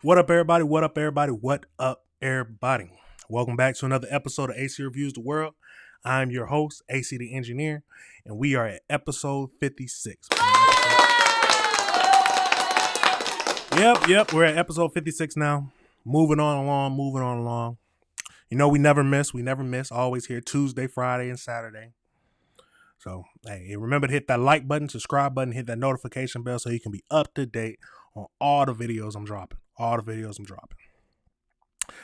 What up, everybody? What up, everybody? What up, everybody? Welcome back to another episode of AC Reviews the World. I'm your host, AC the Engineer, and we are at episode 56. Yep, we're at episode 56 now. Moving on along. You know, we never miss. Always here Tuesday, Friday, and Saturday. So, hey, remember to hit that like button, subscribe button, hit that notification bell so you can be up to date on all the videos I'm dropping.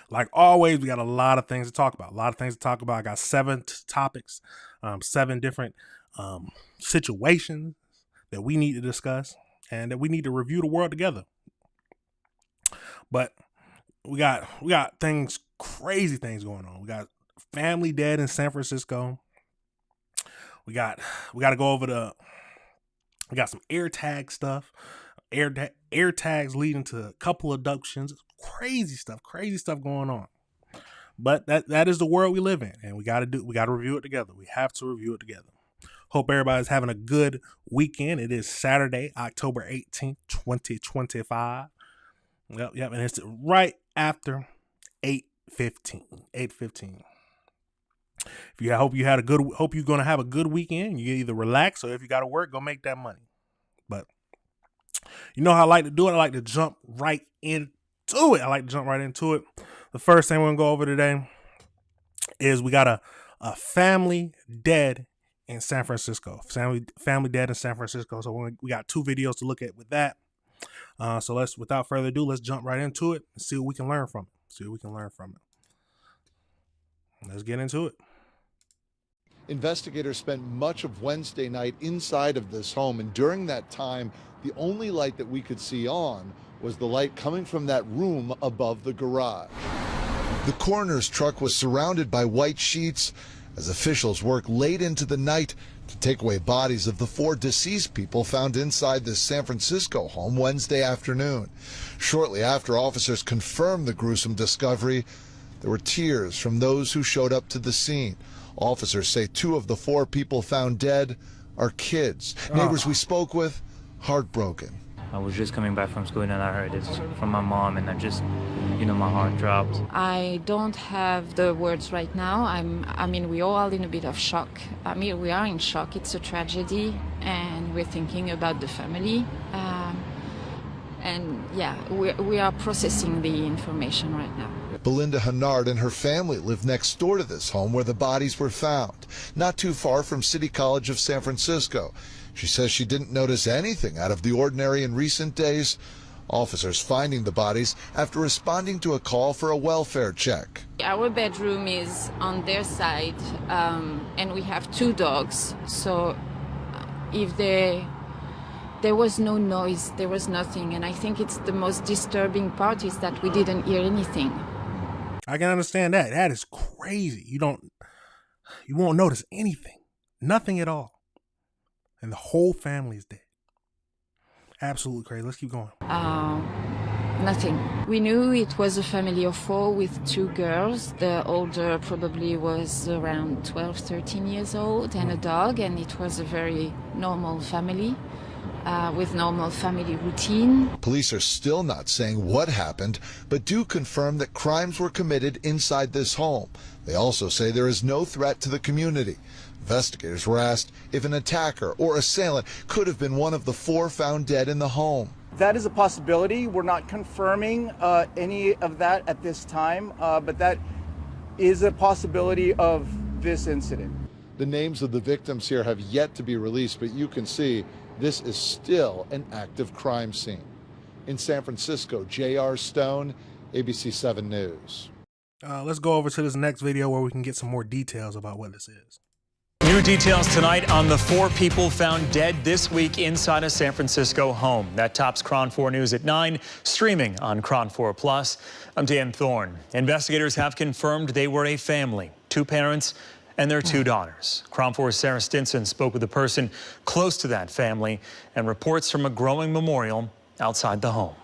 Like always, we got a lot of things to talk about. I got 7 topics, 7 different situations that we need to discuss and that we need to review the world together. But we got crazy things going on. We got family dead in San Francisco. We got to go over we got some air tag stuff. Air tags leading to a couple abductions. Crazy stuff going on. But that is the world we live in, and we got to review it together. We have to review it together. Hope everybody's having a good weekend. It is Saturday, October 18th, 2025. Yep, and it's right after 8:15. Hope you're gonna have a good weekend. You either relax or if you got to work, go make that money. But you know how I like to do it. I like to jump right into it. The first thing we're gonna go over today is we got a family dead in San Francisco. Family dead in San Francisco. So we got 2 videos to look at with that. So without further ado, let's jump right into it and see what we can learn from it. Let's get into it. Investigators spent much of Wednesday night inside of this home, and during that time, the only light that we could see on was the light coming from that room above the garage. The coroner's truck was surrounded by white sheets as officials worked late into the night to take away bodies of the 4 deceased people found inside this San Francisco home Wednesday afternoon. Shortly after officers confirmed the gruesome discovery, there were tears from those who showed up to the scene. Officers say 2 of the 4 people found dead are kids. Neighbors we spoke with, heartbroken. I was just coming back from school and I heard this from my mom, and I just, my heart dropped. I don't have the words right now. We're all in a bit of shock. We are in shock. It's a tragedy, and we're thinking about the family. We are processing the information right now. Belinda Hennard and her family live next door to this home where the bodies were found, not too far from City College of San Francisco. She says she didn't notice anything out of the ordinary in recent days. Officers finding the bodies after responding to a call for a welfare check. Our bedroom is on their side, and we have 2 dogs. So if there was no noise, there was nothing. And I think it's the most disturbing part is that we didn't hear anything. I can understand that. That is crazy. You won't notice anything. Nothing at all. And the whole family is dead. Absolutely crazy. Let's keep going. Nothing. We knew it was a family of 4 with 2 girls. The older probably was around 12, 13 years old, and a dog. And it was a very normal family. With normal family routine. Police are still not saying what happened, but do confirm that crimes were committed inside this home. They also say there is no threat to the community. Investigators were asked if an attacker or assailant could have been one of the 4 found dead in the home. That is a possibility. We're not confirming any of that at this time, but that is a possibility of this incident. The names of the victims here have yet to be released, but you can see this is still an active crime scene. In San Francisco, J.R. Stone, ABC 7 News. Let's go over to this next video where we can get some more details about what this is. New details tonight on the 4 people found dead this week inside a San Francisco home. That tops KRON 4 News at 9, streaming on KRON 4 Plus. I'm Dan Thorne. Investigators have confirmed they were a family, 2 parents and their 2 daughters. KRON 4's Sarah Stinson spoke with a person close to that family and reports from a growing memorial outside the home.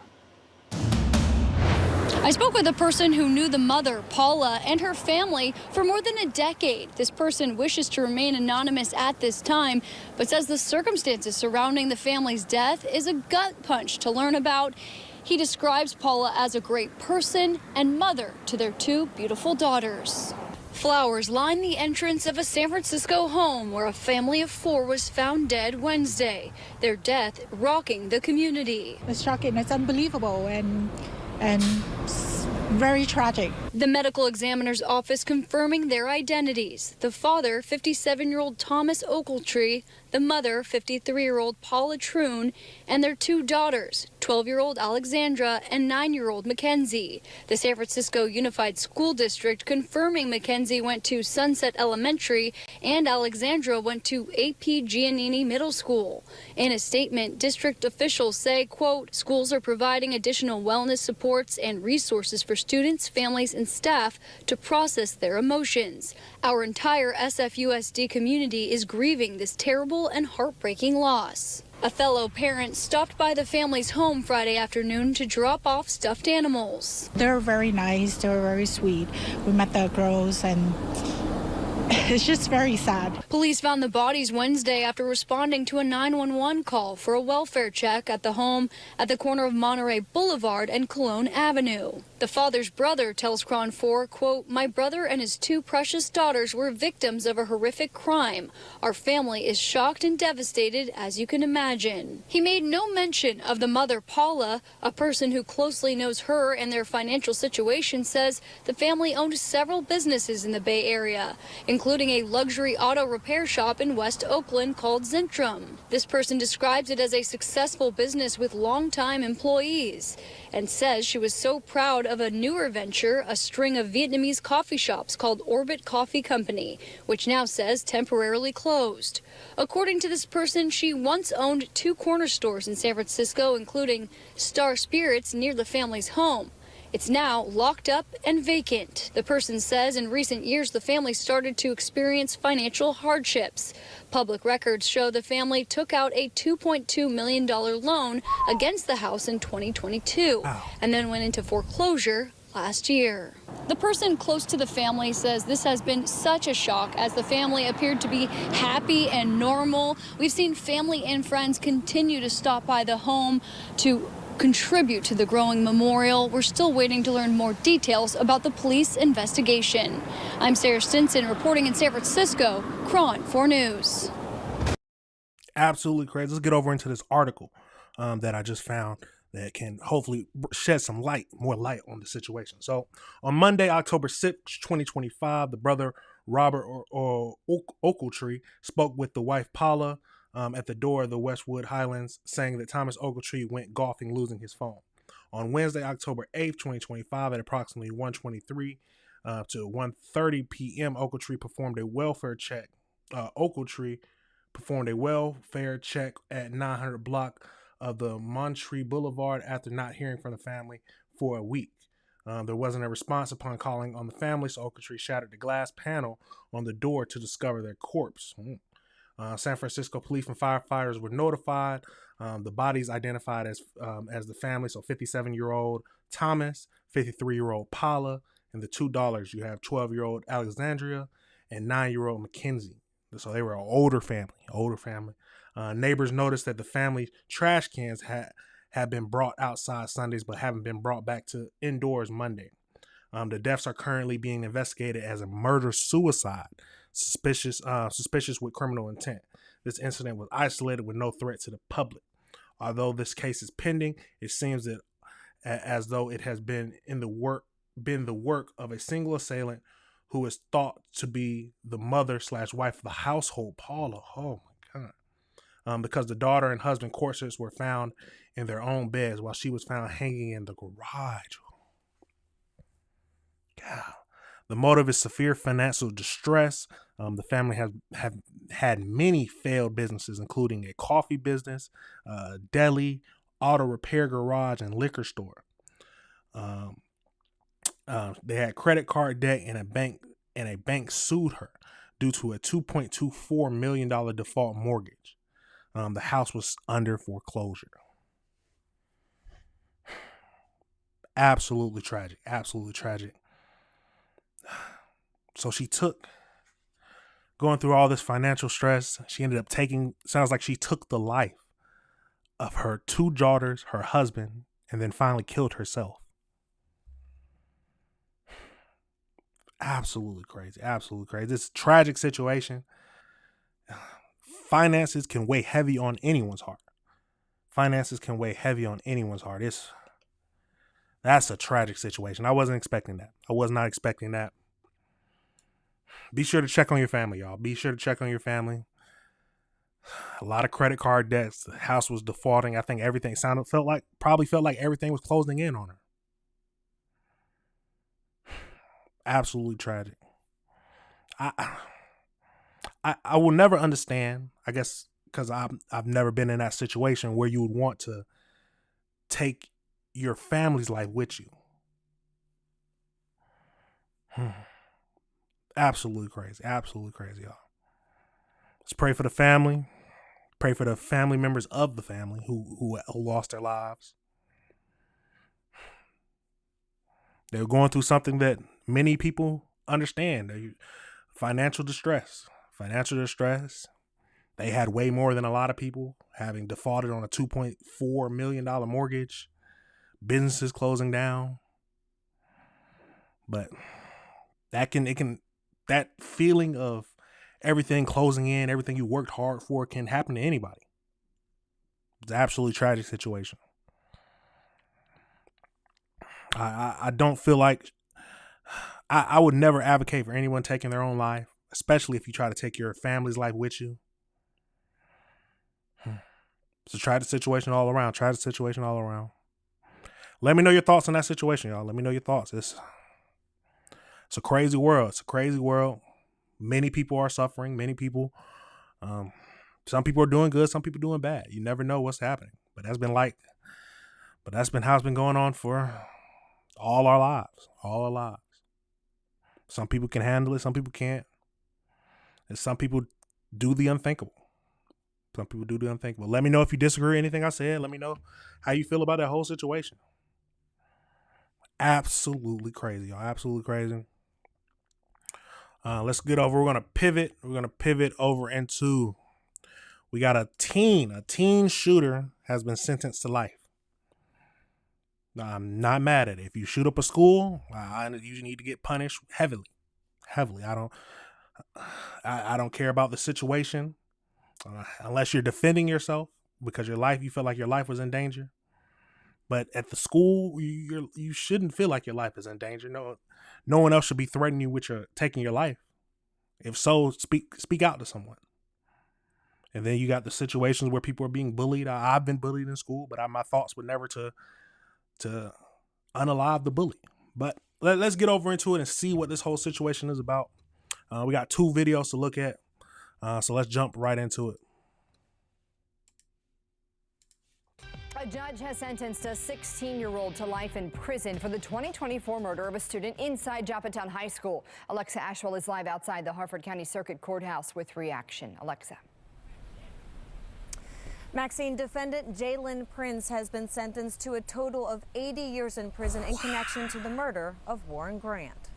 I spoke with a person who knew the mother, Paula, and her family for more than a decade. This person wishes to remain anonymous at this time, but says the circumstances surrounding the family's death is a gut punch to learn about. He describes Paula as a great person and mother to their 2 beautiful daughters. Flowers line the entrance of a San Francisco home where a family of 4 was found dead Wednesday, their death rocking the community. It's shocking, it's unbelievable, and very tragic. The medical examiner's office confirming their identities. The father, 57-year-old Thomas Ogletree, the mother, 53-year-old Paula Troon, and their 2 daughters, 12-year-old Alexandra and 9-year-old Mackenzie. The San Francisco Unified School District confirming Mackenzie went to Sunset Elementary and Alexandra went to A.P. Giannini Middle School. In a statement, district officials say, quote, schools are providing additional wellness supports and resources for students, families, and staff to process their emotions. Our entire SFUSD community is grieving this terrible and heartbreaking loss. A fellow parent stopped by the family's home Friday afternoon to drop off stuffed animals. They're very nice, they're very sweet. We met the girls and it's just very sad. Police found the bodies Wednesday after responding to a 911 call for a welfare check at the home at the corner of Monterey Boulevard and Cologne Avenue. The father's brother tells KRON 4, quote, my brother and his 2 precious daughters were victims of a horrific crime. Our family is shocked and devastated, as you can imagine. He made no mention of the mother, Paula. A person who closely knows her and their financial situation says the family owned several businesses in the Bay Area, including a luxury auto repair shop in West Oakland called Zentrum. This person describes it as a successful business with longtime employees and says she was so proud of a newer venture, a string of Vietnamese coffee shops called Orbit Coffee Company, which now says temporarily closed. According to this person, she once owned 2 corner stores in San Francisco, including Star Spirits near the family's home. It's now locked up and vacant. The person says in recent years the family started to experience financial hardships. Public records show the family took out a $2.2 million loan against the house in 2022 and then went into foreclosure last year. The person close to the family says this has been such a shock as the family appeared to be happy and normal. We've seen family and friends continue to stop by the home to contribute to the growing memorial. We're still waiting to learn more details about the police investigation. I'm Sarah Stinson reporting in San Francisco, KRON 4 News. Absolutely crazy. Let's get over into this article that I just found that can hopefully shed some more light on the situation. So on Monday, October 6, 2025, the brother Robert Ogletree spoke with the wife Paula at the door of the Westwood Highlands, saying that Thomas Ogletree went golfing, losing his phone. On Wednesday, October 8th, 2025, at approximately 1:23 to 1:30 p.m., Ogletree performed a welfare check. Ogletree performed a welfare check at 900 block of the Monterey Boulevard after not hearing from the family for a week. There wasn't a response upon calling on the family, so Ogletree shattered the glass panel on the door to discover their corpse. San Francisco police and firefighters were notified. The bodies identified as the family, so 57-year-old Thomas, 53-year-old Paula, and the 2 daughters. You have 12-year-old Alexandria and 9-year-old Mackenzie. So they were an older family. Neighbors noticed that the family's trash cans had been brought outside Sundays, but haven't been brought back to indoors Monday. The deaths are currently being investigated as a murder-suicide, suspicious with criminal intent. This incident was isolated with no threat to the public. Although this case is pending, it seems that as though it has been the work of a single assailant who is thought to be the mother/wife of the household, Paula. Oh my God. Because the daughter and husband corsets were found in their own beds while she was found hanging in the garage. God. The motive is severe financial distress. The family have had many failed businesses, including a coffee business, deli, auto repair garage, and liquor store. They had credit card debt, and a bank sued her due to a $2.24 million default mortgage. The house was under foreclosure. Absolutely tragic. Absolutely tragic. So going through all this financial stress, she ended up sounds like she took the life of her 2 daughters, her husband, and then finally killed herself. Absolutely crazy. Absolutely crazy. It's a tragic situation. Finances can weigh heavy on anyone's heart. That's a tragic situation. I wasn't expecting that. I was not expecting that. Be sure to check on your family, y'all. Be sure to check on your family. A lot of credit card debts. The house was defaulting. I think everything probably felt like everything was closing in on her. Absolutely tragic. I will never understand, I guess, because I've never been in that situation where you would want to take your family's life with you. Absolutely crazy, y'all. Let's pray for the family. Pray for the family members of the family who lost their lives. They're going through something that many people understand. Financial distress. They had way more than a lot of people, having defaulted on a $2.4 million mortgage, businesses closing down. But that feeling of everything closing in, everything you worked hard for, can happen to anybody. It's an absolutely tragic situation. I don't feel like I would never advocate for anyone taking their own life, especially if you try to take your family's life with you. It's a tragic situation all around. Let me know your thoughts on that situation, y'all. Let me know your thoughts. It's a crazy world. Many people are suffering. Some people are doing good. Some people doing bad. You never know what's happening. But that's been how it's been going on for all our lives. Some people can handle it. Some people can't. And some people do the unthinkable. Let me know if you disagree with anything I said. Let me know how you feel about that whole situation. Absolutely crazy, y'all. Absolutely crazy. Let's get over. We're going to pivot over into, we got a teen shooter has been sentenced to life. I'm not mad at it. If you shoot up a school, you need to get punished heavily. I don't care about the situation, unless you're defending yourself because you feel like your life was in danger. But at the school, you shouldn't feel like your life is in danger. No one else should be threatening you with taking your life. If so, speak out to someone. And then you got the situations where people are being bullied. I've been bullied in school, but my thoughts were never to unalive the bully. But let's get over into it and see what this whole situation is about. We got 2 videos to look at, so let's jump right into it. A judge has sentenced a 16-year-old to life in prison for the 2024 murder of a student inside Joppatown High School. Alexa Ashwell is live outside the Harford County Circuit Courthouse with reaction. Alexa. Maxine, defendant Jalen Prince has been sentenced to a total of 80 years in prison in connection to the murder of Warren Grant.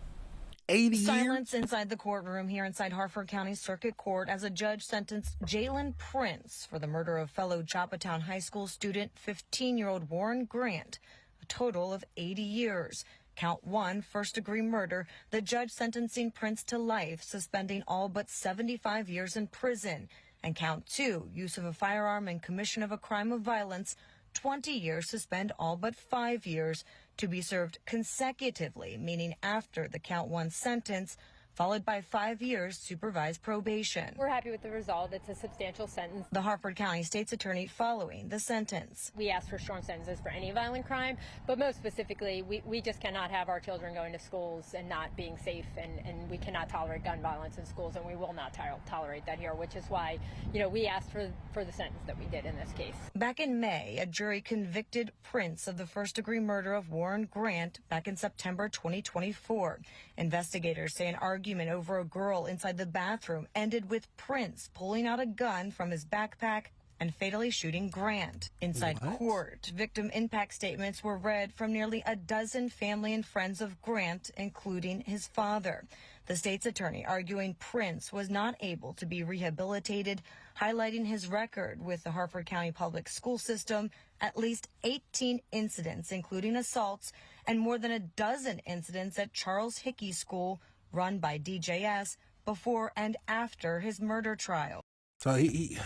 80 years? Silence inside the courtroom here inside Harford County Circuit Court as a judge sentenced Jalen Prince for the murder of fellow Joppatown High School student 15-year-old Warren Grant, a total of 80 years. Count 1, first-degree murder, the judge sentencing Prince to life, suspending all but 75 years in prison. And count 2, use of a firearm and commission of a crime of violence, 20 years, suspend all but 5 years, to be served consecutively, meaning after the count 1 sentence, followed by 5 years supervised probation. We're happy with the result. It's a substantial sentence. The Harford County State's Attorney following the sentence. We ask for strong sentences for any violent crime, but most specifically, we just cannot have our children going to schools and not being safe, and we cannot tolerate gun violence in schools, and we will not tolerate that here, which is why, we asked for the sentence that we did in this case. Back in May, a jury convicted Prince of the first-degree murder of Warren Grant back in September 2024. Investigators say an argument over a girl inside the bathroom ended with Prince pulling out a gun from his backpack and fatally shooting Grant. Inside court, victim impact statements were read from nearly a dozen family and friends of Grant, including his father. The state's attorney arguing Prince was not able to be rehabilitated, highlighting his record with the Harford County Public School System, at least 18 incidents, including assaults, and more than a dozen incidents at Charles Hickey School, run by DJS, before and after his murder trial. So he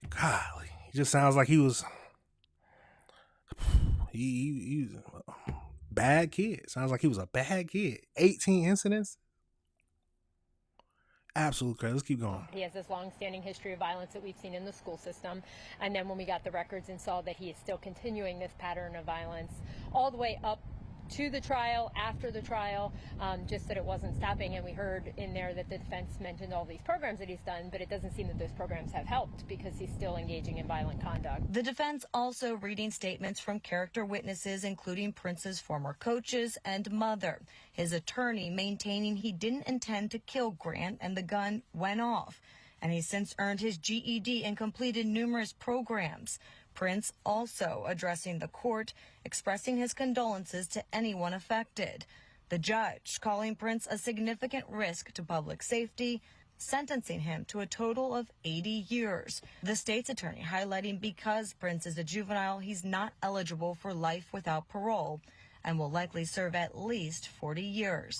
golly, he just sounds like he was a bad kid. Sounds like he was a bad kid. 18 incidents. Absolutely crazy. Let's keep going. He has this long-standing history of violence that we've seen in the school system. And then when we got the records and saw that he is still continuing this pattern of violence all the way up to the trial, after the trial, just that it wasn't stopping. And we heard in there that the defense mentioned all these programs that he's done, but it doesn't seem that those programs have helped because he's still engaging in violent conduct. The defense also reading statements from character witnesses, including Prince's former coaches and mother. His attorney maintaining he didn't intend to kill Grant and the gun went off. And he's since earned his GED and completed numerous programs. Prince also addressing the court, expressing his condolences to anyone affected. The judge calling Prince a significant risk to public safety, sentencing him to a total of 80 years. The state's attorney highlighting because Prince is a juvenile, he's not eligible for life without parole and will likely serve at least 40 years.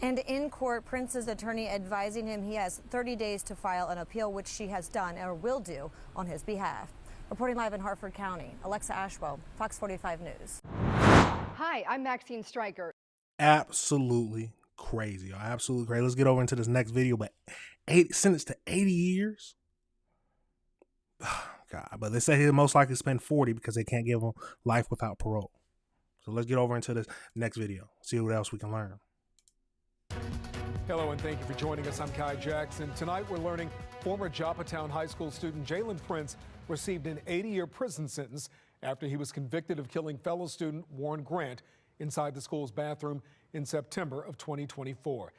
And in court, Prince's attorney advising him he has 30 days to file an appeal, which she has done or will do on his behalf. Reporting live in Harford County, Alexa Ashwell, Fox 45 News. Hi, I'm Maxine Stryker. Absolutely crazy. Absolutely crazy. Let's get over into this next video. But sentenced to 80 years? God, but they say he'll most likely spend 40 because they can't give him life without parole. So let's get over into this next video. See what else we can learn. Hello and thank you for joining us. I'm Kai Jackson. Tonight we're learning former Joppatown High School student Jalen Prince received an 80-year prison sentence after he was convicted of killing fellow student Warren Grant inside the school's bathroom in September of 2024.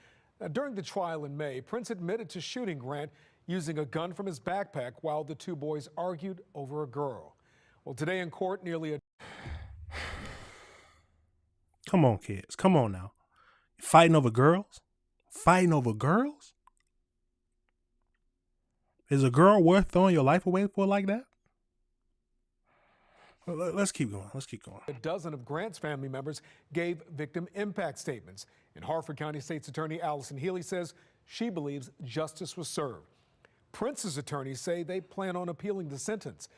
During the trial in May, Prince admitted to shooting Grant using a gun from his backpack while the two boys argued over a girl. Well, today in court, nearly a... Come on, kids. Come on now. Fighting over girls? Fighting over girls? Is a girl worth throwing your life away for like that? Let's keep going. Let's keep going. A dozen of Grant's family members gave victim impact statements. And Harford County State's Attorney Allison Healy says she believes justice was served. Prince's attorneys say they plan on appealing the sentence.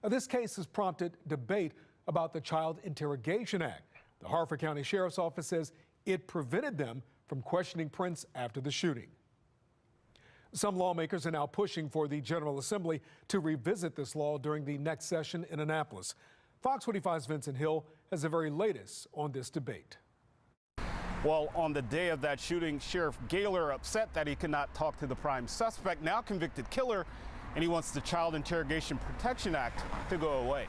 This case has prompted debate about the Child Interrogation Act. The Harford County Sheriff's Office says it prevented them from questioning Prince after the shooting. Some lawmakers are now pushing for the General Assembly to revisit this law during the next session in Annapolis. Fox 45's Vincent Hill has the very latest on this debate. Well, on the day of that shooting, Sheriff Gaylor upset that he could not talk to the prime suspect, now convicted killer, and he wants the Child Interrogation Protection Act to go away.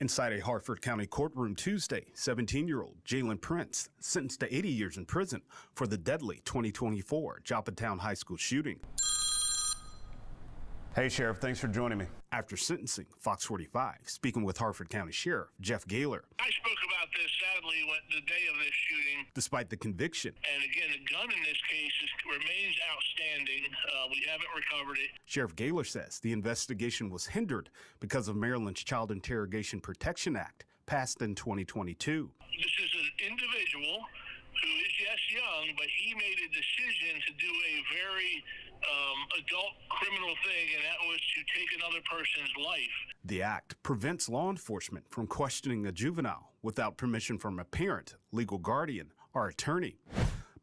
Inside a Harford County courtroom Tuesday, 17-year-old Jalen Prince sentenced to 80 years in prison for the deadly 2024 Joppatown High School shooting. Hey, Sheriff, thanks for joining me. After sentencing, Fox 45 speaking with Harford County Sheriff Jeff Gaylor. I spoke about this, sadly, the day of this shooting. Despite the conviction. And again, the gun in this case remains outstanding. We haven't recovered it. Sheriff Gaylor says the investigation was hindered because of Maryland's Child Interrogation Protection Act, passed in 2022. This is an individual who is, yes, young, but he made a decision to do a very adult criminal thing, and that was to take another person's life. The act prevents law enforcement from questioning a juvenile without permission from a parent, legal guardian, or attorney.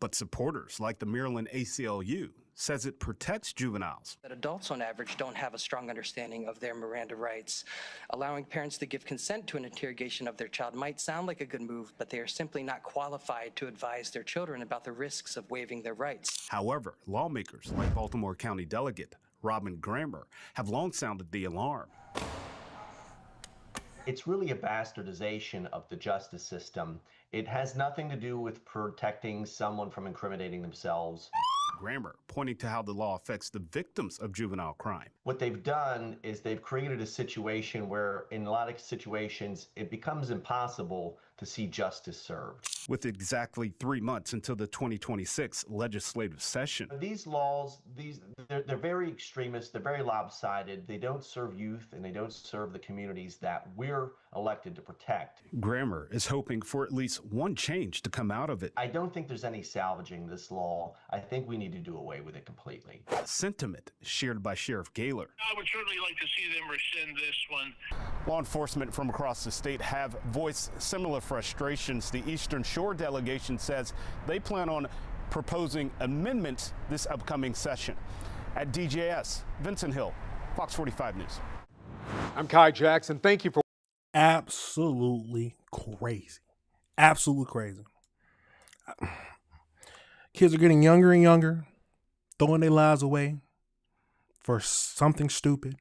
But supporters like the Maryland ACLU says it protects juveniles. That adults on average don't have a strong understanding of their Miranda rights. Allowing parents to give consent to an interrogation of their child might sound like a good move, but they are simply not qualified to advise their children about the risks of waiving their rights. However, lawmakers like Baltimore County Delegate Robin Grammer have long sounded the alarm. It's really a bastardization of the justice system. It has nothing to do with protecting someone from incriminating themselves. Grammer pointing to how the law affects the victims of juvenile crime. What they've done is they've created a situation where, in a lot of situations, it becomes impossible to see justice served. With exactly 3 months until the 2026 legislative session. These laws, they're very extremist, they're very lopsided, they don't serve youth and they don't serve the communities that we're elected to protect. Grammer is hoping for at least one change to come out of it. I don't think there's any salvaging this law. I think we need to do away with it completely. A sentiment shared by Sheriff Gaylor. I would certainly like to see them rescind this one. Law enforcement from across the state have voiced similar frustrations. The Eastern Shore delegation says they plan on proposing amendments this upcoming session. At DJS, Vincent Hill, Fox 45 News. I'm Kai Jackson. Thank you for absolutely crazy. Absolutely crazy. Kids are getting younger and younger, throwing their lives away for something stupid.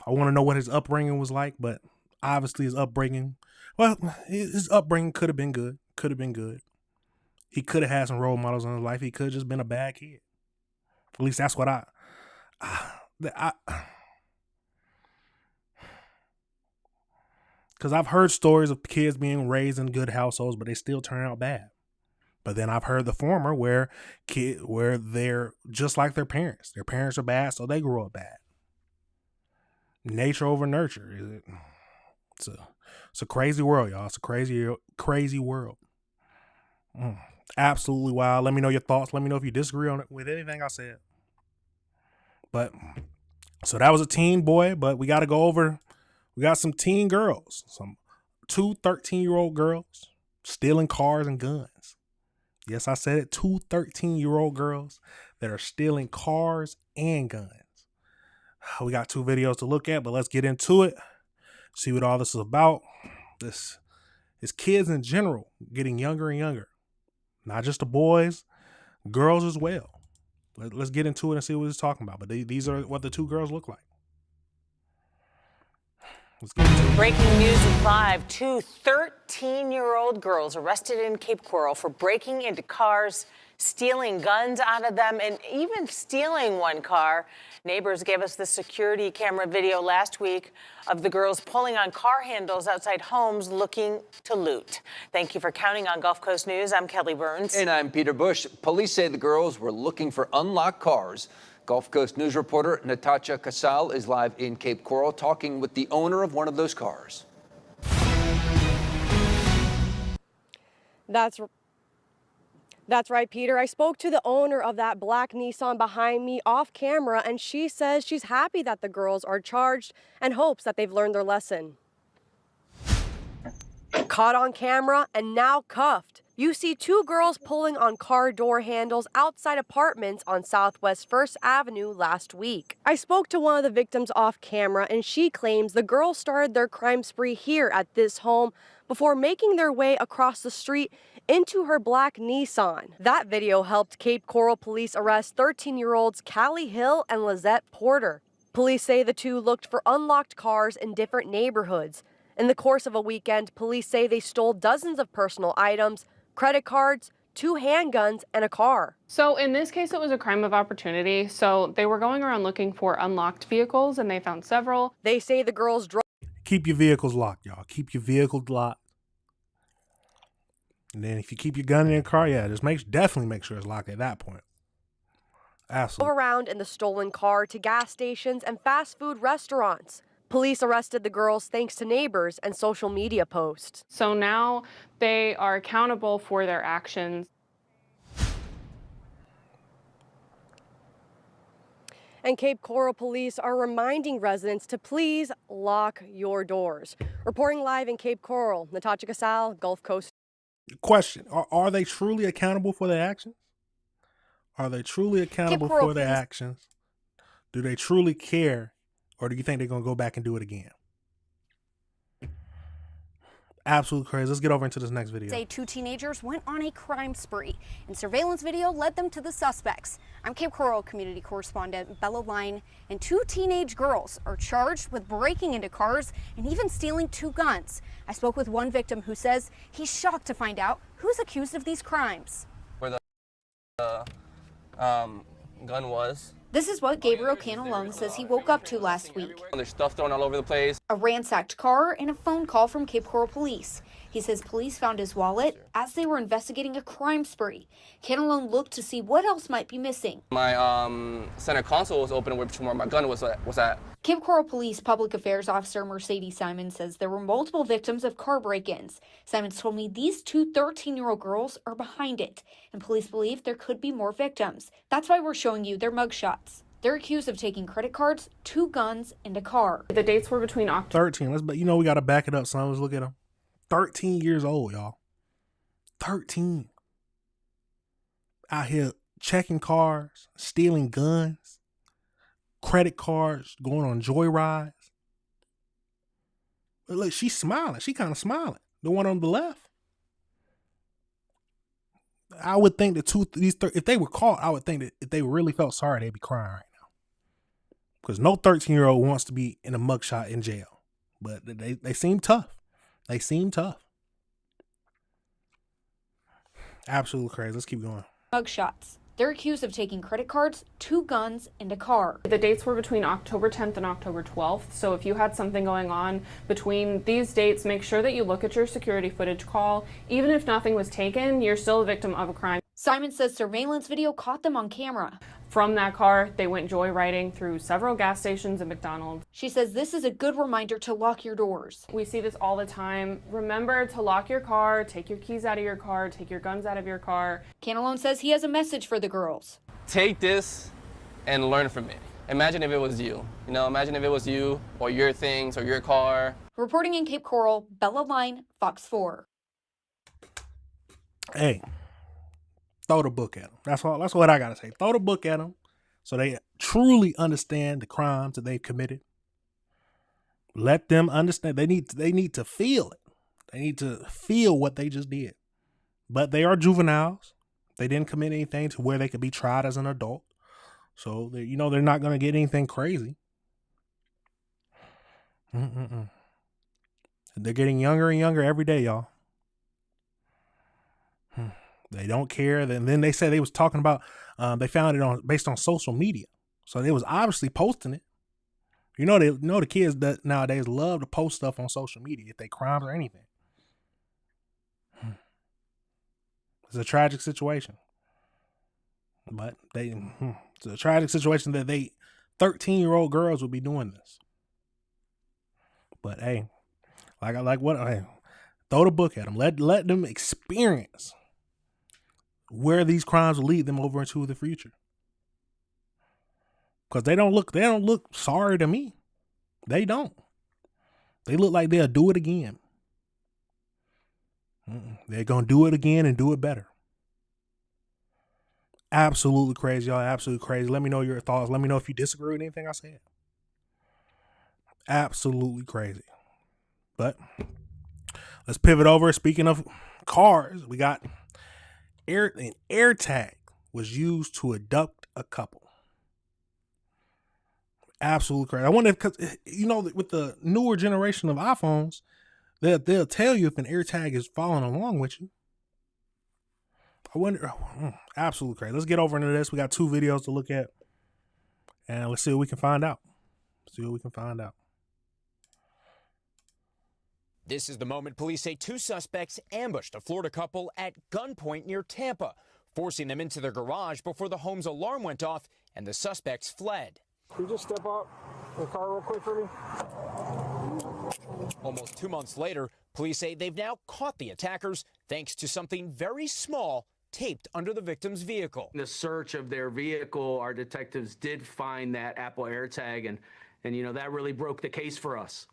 I want to know what his upbringing was like, but obviously his upbringing could have been good. Could have been good. He could have had some role models in his life. He could have just been a bad kid. At least that's what because I've heard stories of kids being raised in good households, but they still turn out bad. But then I've heard the former where they're just like their parents. Their parents are bad, so they grow up bad. Nature over nurture. It's a crazy world, y'all. It's a crazy world. Absolutely wild. Let me know your thoughts. Let me know if you disagree on it with anything I said. But so that was a teen boy, but we got to go over. We got some teen girls, two 13-year-old girls stealing cars and guns. Yes, I said it. 2 13-year-old girls that are stealing cars and guns. We got 2 videos to look at, but let's get into it. See what all this is about. This is kids in general getting younger and younger. Not just the boys, girls as well. Let's get into it and see what he's talking about. But these are what the 2 girls look like. Breaking news at 5. 2 13-year-old girls arrested in Cape Coral for breaking into cars, stealing guns out of them, and even stealing one car. Neighbors gave us the security camera video last week of the girls pulling on car handles outside homes looking to loot. Thank you for counting on Gulf Coast News. I'm Kelly Burns. And I'm Peter Bush. Police say the girls were looking for unlocked cars. Gulf Coast News reporter Natasha Casal is live in Cape Coral talking with the owner of one of those cars. That's right, Peter. I spoke to the owner of that black Nissan behind me off camera, and she says she's happy that the girls are charged and hopes that they've learned their lesson. Caught on camera and now cuffed. You see 2 girls pulling on car door handles outside apartments on Southwest 1st Avenue last week. I spoke to one of the victims off camera, and she claims the girls started their crime spree here at this home before making their way across the street into her black Nissan. That video helped Cape Coral police arrest 13-year-olds Callie Hill and Lizette Porter. Police say the 2 looked for unlocked cars in different neighborhoods. In the course of a weekend, police say they stole dozens of personal items, credit cards, 2 handguns, and a car. So in this case, it was a crime of opportunity. So they were going around looking for unlocked vehicles, and they found several. They say the girls drove. Keep your vehicles locked, y'all. Keep your vehicles locked. And then if you keep your gun in your car, yeah, just definitely make sure it's locked at that point. Absolutely. Around in the stolen car to gas stations and fast food restaurants. Police arrested the girls thanks to neighbors and social media posts. So now they are accountable for their actions. And Cape Coral police are reminding residents to please lock your doors. Reporting live in Cape Coral, Natasha Casal, Gulf Coast. Question, are they truly accountable for their actions? Are they truly accountable for their actions? Do they truly care? Or do you think they're going to go back and do it again? Absolute crazy. Let's get over into this next video. Say 2 teenagers went on a crime spree, and surveillance video led them to the suspects. I'm Cape Coral community correspondent Bella Line, and 2 teenage girls are charged with breaking into cars and even stealing 2 guns. I spoke with one victim who says he's shocked to find out who's accused of these crimes. Where the gun was. This is what Gabriel Canalone says he woke up to last week. There's stuff thrown all over the place. A ransacked car and a phone call from Cape Coral police. He says police found his wallet as they were investigating a crime spree. Canalone looked to see what else might be missing. My center console was open, which where my gun was at. Cape Coral Police Public Affairs Officer Mercedes Simon says there were multiple victims of car break-ins. Simons told me these 2 13-year-old girls are behind it, and police believe there could be more victims. That's why we're showing you their mugshots. They're accused of taking credit cards, 2 guns, and a car. The dates were between October 13. We got to back it up, son. Let's look at them. 13 years old, y'all. 13. Out here checking cars, stealing guns, credit cards, going on joyrides. But look, she's smiling. She kind of smiling. The one on the left. I would think that if they were caught, I would think that if they really felt sorry, they'd be crying right now. Because no 13-year-old wants to be in a mugshot in jail. But they seem tough. They seem tough. Absolutely crazy. Let's keep going. Mugshots. They're accused of taking credit cards, 2 guns, and a car. The dates were between October 10th and October 12th. So if you had something going on between these dates, make sure that you look at your security footage call. Even if nothing was taken, you're still a victim of a crime. Simon says surveillance video caught them on camera. From that car, they went joyriding through several gas stations and McDonald's. She says this is a good reminder to lock your doors. We see this all the time. Remember to lock your car, take your keys out of your car, take your guns out of your car. Canalone says he has a message for the girls. Take this and learn from it. Imagine if it was you. Imagine if it was you or your things or your car. Reporting in Cape Coral, Bella Line, Fox 4. Hey. Throw the book at them. That's what I gotta say. Throw the book at them, so they truly understand the crimes that they've committed. Let them understand. They need to feel it. They need to feel what they just did. But they are juveniles. They didn't commit anything to where they could be tried as an adult. So they're not gonna get anything crazy. They're getting younger and younger every day, y'all. They don't care. And then they said they was talking about, they found it based on social media. So they was obviously posting it. The kids that nowadays love to post stuff on social media if they crimes or anything. It's a tragic situation. But it's a tragic situation that 13-year-old girls would be doing this. But hey, throw the book at them. Let them experience where these crimes will lead them over into the future. Because they don't look sorry to me. They don't. They look like they'll do it again. They're going to do it again and do it better. Absolutely crazy, y'all. Absolutely crazy. Let me know your thoughts. Let me know if you disagree with anything I said. Absolutely crazy. But let's pivot over. Speaking of cars, we got an AirTag was used to abduct a couple. Absolutely crazy. I wonder if, because with the newer generation of iPhones, they'll tell you if an AirTag is following along with you. I wonder. Absolutely crazy. Let's get over into this. We got 2 videos to look at, and let's see what we can find out. This is the moment police say 2 suspects ambushed a Florida couple at gunpoint near Tampa, forcing them into their garage before the home's alarm went off and the suspects fled. Can you just step out in the car real quick for me? Almost 2 months later, police say they've now caught the attackers thanks to something very small taped under the victim's vehicle. In the search of their vehicle, our detectives did find that Apple AirTag, and you know, that really broke the case for us.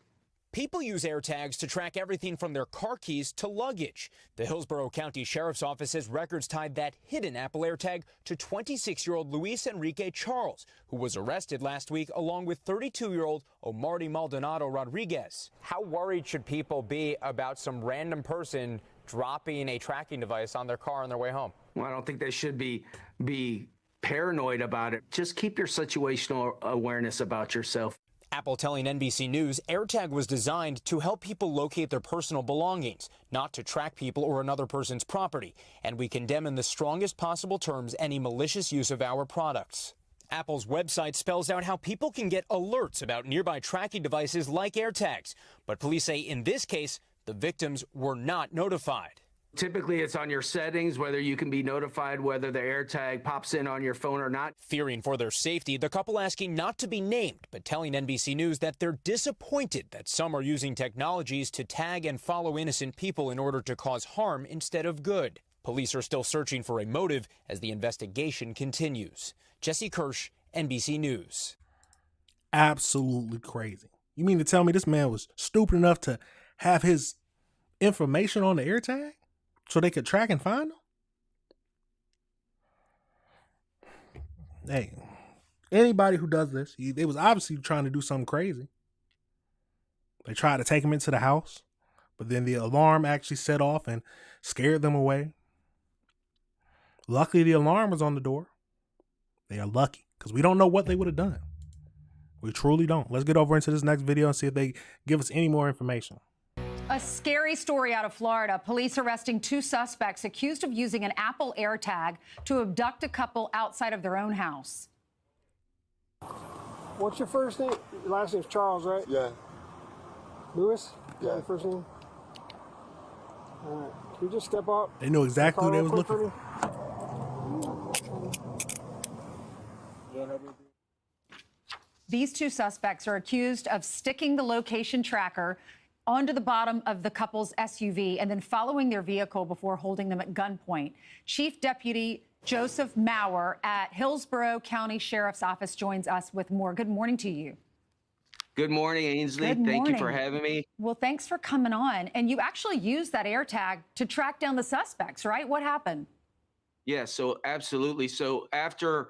People use AirTags to track everything from their car keys to luggage. The Hillsborough County Sheriff's Office says records tied that hidden Apple AirTag to 26-year-old Luis Enrique Charles, who was arrested last week along with 32-year-old Omarty Maldonado Rodriguez. How worried should people be about some random person dropping a tracking device on their car on their way home? Well, I don't think they should be paranoid about it. Just keep your situational awareness about yourself. Apple telling NBC News AirTag was designed to help people locate their personal belongings, not to track people or another person's property, and we condemn in the strongest possible terms any malicious use of our products. Apple's website spells out how people can get alerts about nearby tracking devices like AirTags, but police say in this case, the victims were not notified. Typically, it's on your settings, whether you can be notified whether the AirTag pops in on your phone or not. Fearing for their safety, the couple asking not to be named, but telling NBC News that they're disappointed that some are using technologies to tag and follow innocent people in order to cause harm instead of good. Police are still searching for a motive as the investigation continues. Jesse Kirsch, NBC News. Absolutely crazy. You mean to tell me this man was stupid enough to have his information on the AirTag so they could track and find him? Hey, anybody who does this, they was obviously trying to do something crazy. They tried to take him into the house, but then the alarm actually set off and scared them away. Luckily, the alarm was on the door. They are lucky because we don't know what they would have done. We truly don't. Let's get over into this next video and see if they give us any more information. A scary story out of Florida. Police arresting 2 suspects accused of using an Apple AirTag to abduct a couple outside of their own house. What's your first name? Your last name's Charles, right? Yeah. Lewis? Yeah. Your first name? All right. Can you just step up? They knew exactly who they was looking for. These 2 suspects are accused of sticking the location tracker onto the bottom of the couple's SUV and then following their vehicle before holding them at gunpoint. Chief Deputy Joseph Maurer at Hillsborough County Sheriff's Office joins us with more. Good morning to you. Good morning, Ainsley. Good Thank you morning. for having me. Well, thanks for coming on. And you actually used that AirTag to track down the suspects, right? What happened? Yeah, so absolutely. So after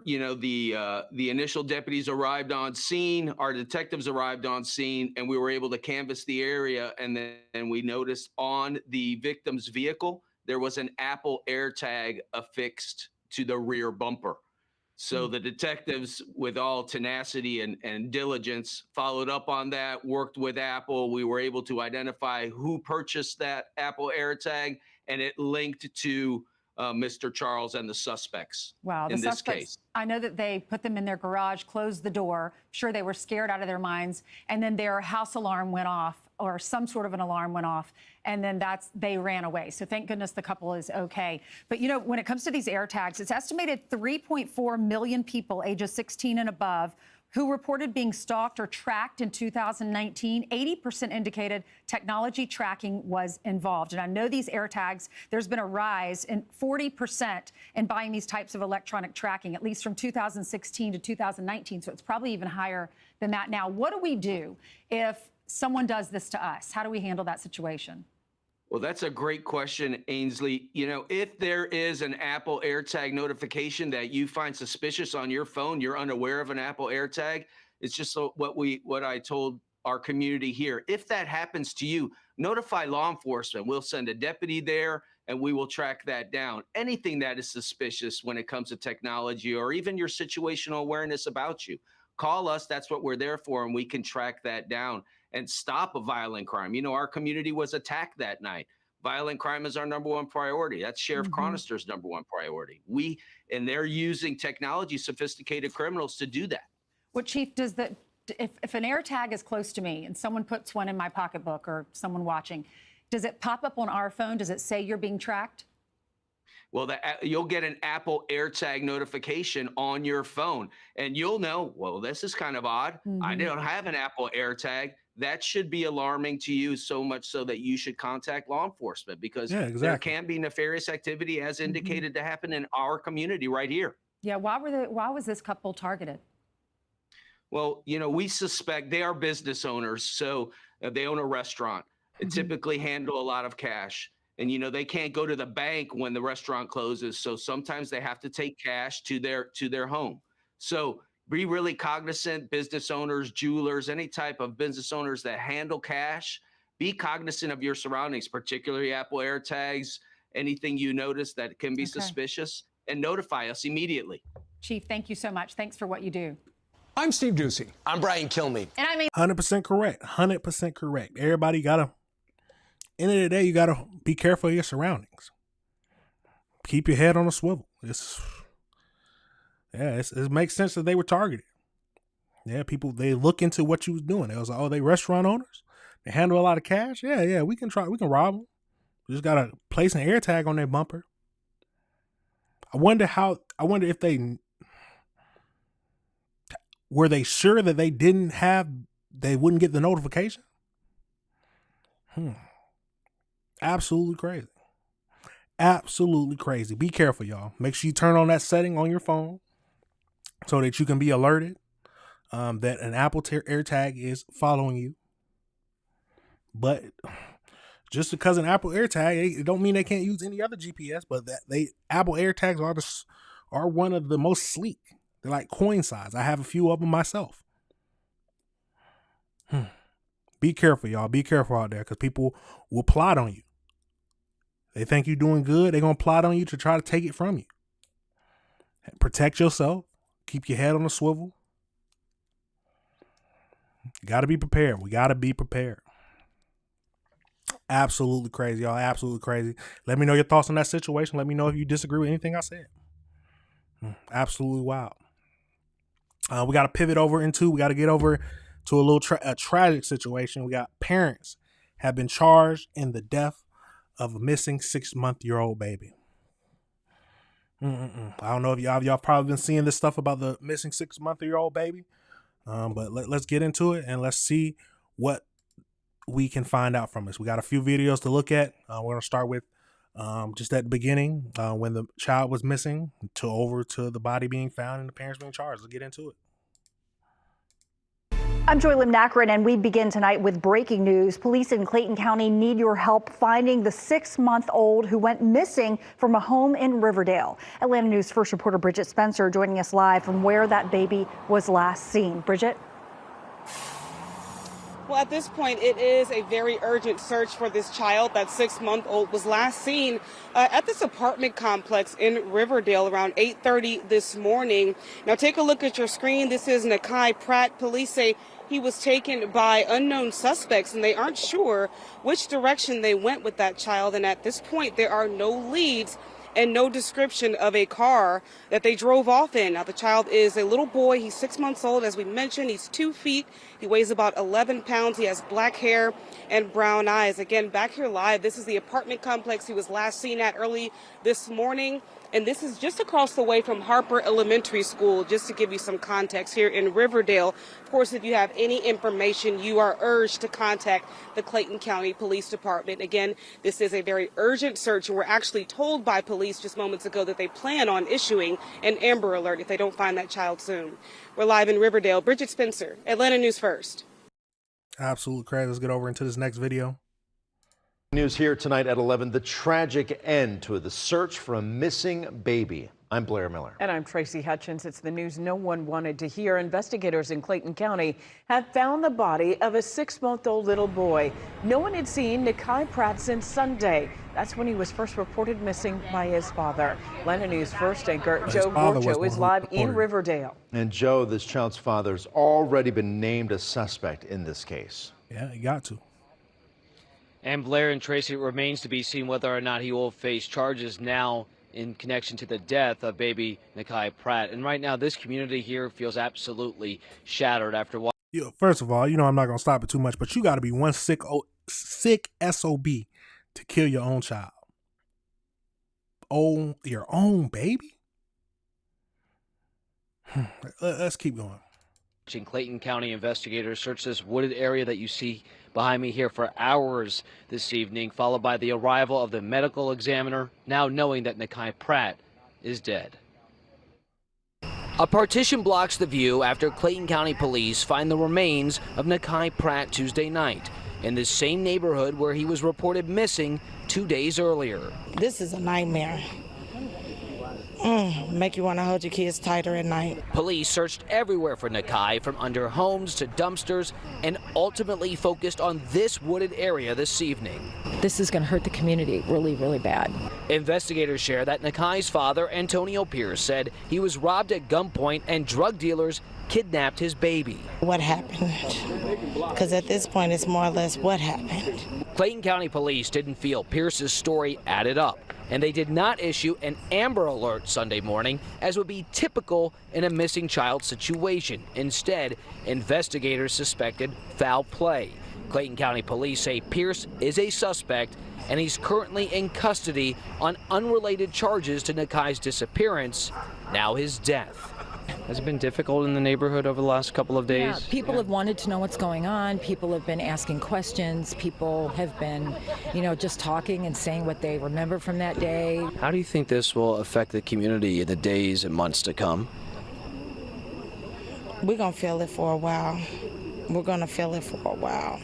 you know the initial deputies arrived on scene, our detectives arrived on scene, and we were able to canvass the area. And then we noticed on the victim's vehicle there was an Apple AirTag affixed to the rear bumper. So the detectives, with all tenacity and diligence, followed up on that, worked with Apple. We were able to identify who purchased that Apple AirTag, and it linked to Mr. Charles and the suspects. Wow, the in this suspects, case. I know that they put them in their garage, closed the door. I'm sure they were scared out of their minds. And then their house alarm went off, or some sort of an alarm went off. And then they ran away. So thank goodness the couple is okay. But, you know, when it comes to these AirTags, it's estimated 3.4 million people ages 16 and above who reported being stalked or tracked in 2019. 80% indicated technology tracking was involved. And I know these AirTags, there's been a rise in 40% in buying these types of electronic tracking, at least from 2016 to 2019. So it's probably even higher than that now. What do we do if someone does this to us? How do we handle that situation? Well, that's a great question, Ainsley. You know, if there is an Apple AirTag notification that you find suspicious on your phone, you're unaware of an Apple AirTag, it's just what I told our community here. If that happens to you, notify law enforcement. We'll send a deputy there and we will track that down. Anything that is suspicious when it comes to technology or even your situational awareness about you, call us. That's what we're there for, and we can track that down and stop a violent crime. You know, our community was attacked that night. Violent crime is our #1 priority. That's Sheriff Cronister's #1 priority. And they're using technology, sophisticated criminals to do that. What, Chief, does if an AirTag is close to me and someone puts one in my pocketbook or someone watching, does it pop up on our phone? Does it say you're being tracked? Well, you'll get an Apple AirTag notification on your phone, and you'll know, well, this is kind of odd. I don't have an Apple AirTag. that should be alarming to you, so much so that you should contact law enforcement, because Yeah, there exactly. can be nefarious activity as indicated to happen in our community right here. Yeah, why was this couple targeted? Well, we suspect they are business owners. So they own a restaurant. They typically handle a lot of cash. And, they can't go to the bank when the restaurant closes. So sometimes they have to take cash to their home. So be really cognizant, business owners, jewelers, any type of business owners that handle cash, be cognizant of your surroundings, particularly Apple AirTags, anything you notice that can be suspicious, and notify us immediately. Chief, thank you so much. Thanks for what you do. I'm Steve Ducey. I'm Brian Kilmeade. And I mean, 100% correct. 100% correct. Everybody gotta, end of the day, you gotta be careful of your surroundings. Keep your head on a swivel. It makes sense that they were targeted. Yeah, people, they look into what you was doing. They was like, oh, they restaurant owners? They handle a lot of cash? Yeah, we can rob them. We just gotta place an AirTag on their bumper. I wonder if were they sure that they wouldn't get the notification? Absolutely crazy. Absolutely crazy. Be careful, y'all. Make sure you turn on that setting on your phone so that you can be alerted that an Apple AirTag is following you. But just because an Apple AirTag, it don't mean they can't use any other GPS, but Apple AirTags are one of the most sleek. They're like coin size. I have a few of them myself. Be careful, y'all. Be careful out there, because people will plot on you. They think you're doing good. They're going to plot on you to try to take it from you. Protect yourself. Keep your head on a swivel. You got to be prepared. We got to be prepared. Absolutely crazy, y'all. Absolutely crazy. Let me know your thoughts on that situation. Let me know if you disagree with anything I said. Absolutely wild. We got to pivot over we got to get over to a little tragic situation. We got parents have been charged in the death of a missing 6-month-old baby. I don't know if y'all probably been seeing this stuff about the missing 6-month-old baby. But let's get into it and let's see what we can find out from this. We got a few videos to look at. We're going to start with just at the beginning when the child was missing over to the body being found and the parents being charged. Let's get into it. I'm Joy Lim-Nakrin, and we begin tonight with breaking news. Police in Clayton County need your help finding the 6-month-old who went missing from a home in Riverdale. Atlanta News First reporter Bridget Spencer joining us live from where that baby was last seen. Bridget? Well, at this point, it is a very urgent search for this child. That 6-month-old was last seen at this apartment complex in Riverdale around 8:30 this morning. Now, take a look at your screen. This is Nakai Pratt. Police say he was taken by unknown suspects, and they aren't sure which direction they went with that child. And at this point, there are no leads and no description of a car that they drove off in. Now, the child is a little boy. He's 6 months old. As we mentioned, he's 2 feet. He weighs about 11 pounds. He has black hair and brown eyes. Again, back here live, this is the apartment complex he was last seen at early this morning. And this is just across the way from Harper Elementary School, just to give you some context here in Riverdale. Of course, if you have any information, you are urged to contact the Clayton County Police Department. Again, this is a very urgent search, and we're actually told by police just moments ago that they plan on issuing an Amber Alert if they don't find that child soon. We're live in Riverdale. Bridget Spencer, Atlanta News First. Absolutely crazy. Let's get over into this next video. News here tonight at 11, the tragic end to the search for a missing baby. I'm Blair Miller. And I'm Tracy Hutchins. It's the news no one wanted to hear. Investigators in Clayton County have found the body of a 6-month-old little boy. No one had seen Nakai Pratt since Sunday. That's when he was first reported missing by his father. Atlanta News First anchor Joe Gorcho is live in Riverdale. And Joe, this child's father's already been named a suspect in this case. Yeah, he got to. And Blair and Tracy, it remains to be seen whether or not he will face charges now in connection to the death of baby Nakai Pratt. And right now, this community here feels absolutely shattered after what. First of all, I'm not going to stop it too much, but you got to be one sick SOB to kill your own child. Oh, your own baby? Let's keep going. Clayton County investigators searched this wooded area that you see behind me here for hours this evening, followed by the arrival of the medical examiner, now knowing that Nakai Pratt is dead. A partition blocks the view after Clayton County police find the remains of Nakai Pratt Tuesday night in the same neighborhood where he was reported missing 2 days earlier. This is a nightmare. Make you want to hold your kids tighter at night. Police searched everywhere for Nakai, from under homes to dumpsters, and ultimately focused on this wooded area this evening. This is going to hurt the community really, really bad. Investigators share that Nakai's father, Antonio Pierce, said he was robbed at gunpoint and drug dealers kidnapped his baby. What happened? Because at this point, it's more or less what happened. Clayton County police didn't feel Pierce's story added up, and they did not issue an Amber Alert Sunday morning, as would be typical in a missing child situation. Instead, investigators suspected foul play. Clayton County police say Pierce is a suspect, and he's currently in custody on unrelated charges to Nakai's disappearance, now his death. Has it been difficult in the neighborhood over the last couple of days? Yeah, people have wanted to know what's going on. People have been asking questions. People have been, just talking and saying what they remember from that day. How do you think this will affect the community in the days and months to come? We're going to feel it for a while. We're going to feel it for a while.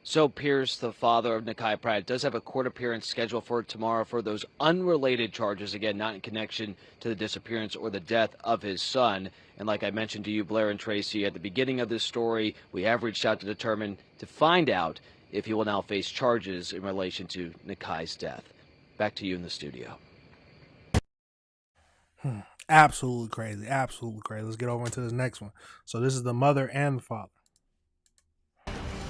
So Pierce, the father of Nakai Pratt, does have a court appearance scheduled for tomorrow for those unrelated charges, again, not in connection to the disappearance or the death of his son. And like I mentioned to you, Blair and Tracy, at the beginning of this story, we have reached out to find out if he will now face charges in relation to Nakai's death. Back to you in the studio. Absolutely crazy. Absolutely crazy. Let's get over into this next one. So this is the mother and the father.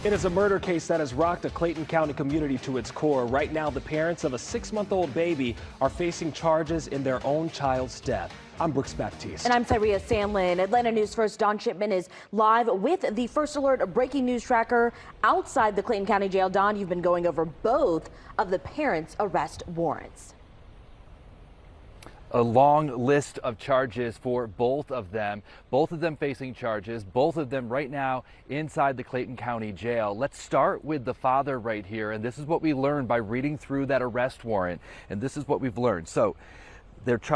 It is a murder case that has rocked a Clayton County community to its core. Right now, the parents of a 6-month-old baby are facing charges in their own child's death. I'm Brooks Baptiste. And I'm Syria Sandlin. Atlanta News First Don Shipman is live with the First Alert breaking news tracker outside the Clayton County Jail. Don, you've been going over both of the parents' arrest warrants. A long list of charges for both of them facing charges, both of them right now inside the Clayton County Jail. Let's start with the father right here, and this is what we learned by reading through that arrest warrant, and this is what we've learned. So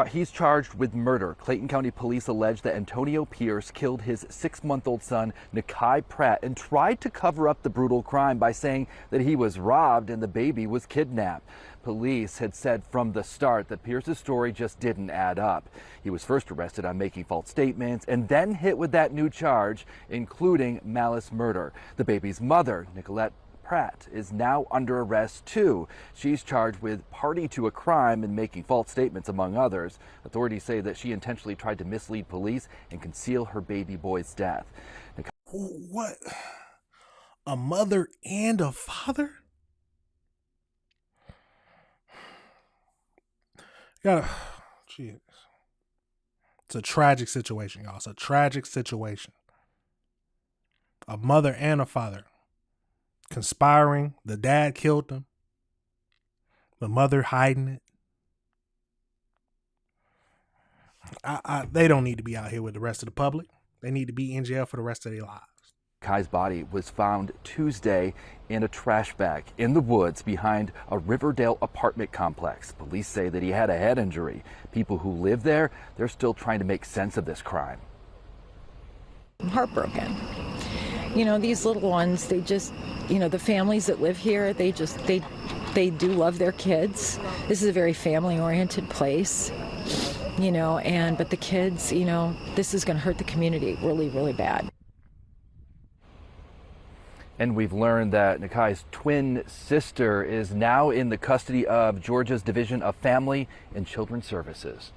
he's charged with murder. Clayton County police allege that Antonio Pierce killed his 6-month-old son, Nakai Pratt, and tried to cover up the brutal crime by saying that he was robbed and the baby was kidnapped. Police had said from the start that Pierce's story just didn't add up. He was first arrested on making false statements and then hit with that new charge, including malice murder. The baby's mother, Nicolette Pratt, is now under arrest too. She's charged with party to a crime and making false statements, among others. Authorities say that she intentionally tried to mislead police and conceal her baby boy's death. What? A mother and a father? Jeez. It's a tragic situation, y'all. It's a tragic situation. A mother and a father conspiring. The dad killed them. The mother hiding it. They don't need to be out here with the rest of the public. They need to be in jail for the rest of their lives. Kai's body was found Tuesday in a trash bag in the woods behind a Riverdale apartment complex. Police say that he had a head injury. People who live there, they're still trying to make sense of this crime. I'm heartbroken. These little ones, they just, the families that live here, they do love their kids. This is a very family-oriented place, but the kids, this is going to hurt the community really, really bad. And we've learned that Nakai's twin sister is now in the custody of Georgia's Division of Family and Children's Services.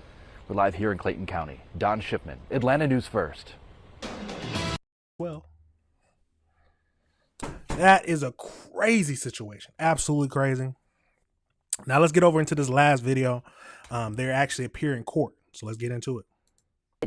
We're live here in Clayton County. Don Shipman, Atlanta News First. Well, that is a crazy situation. Absolutely crazy. Now let's get over into this last video. They're actually appearing in court. So let's get into it.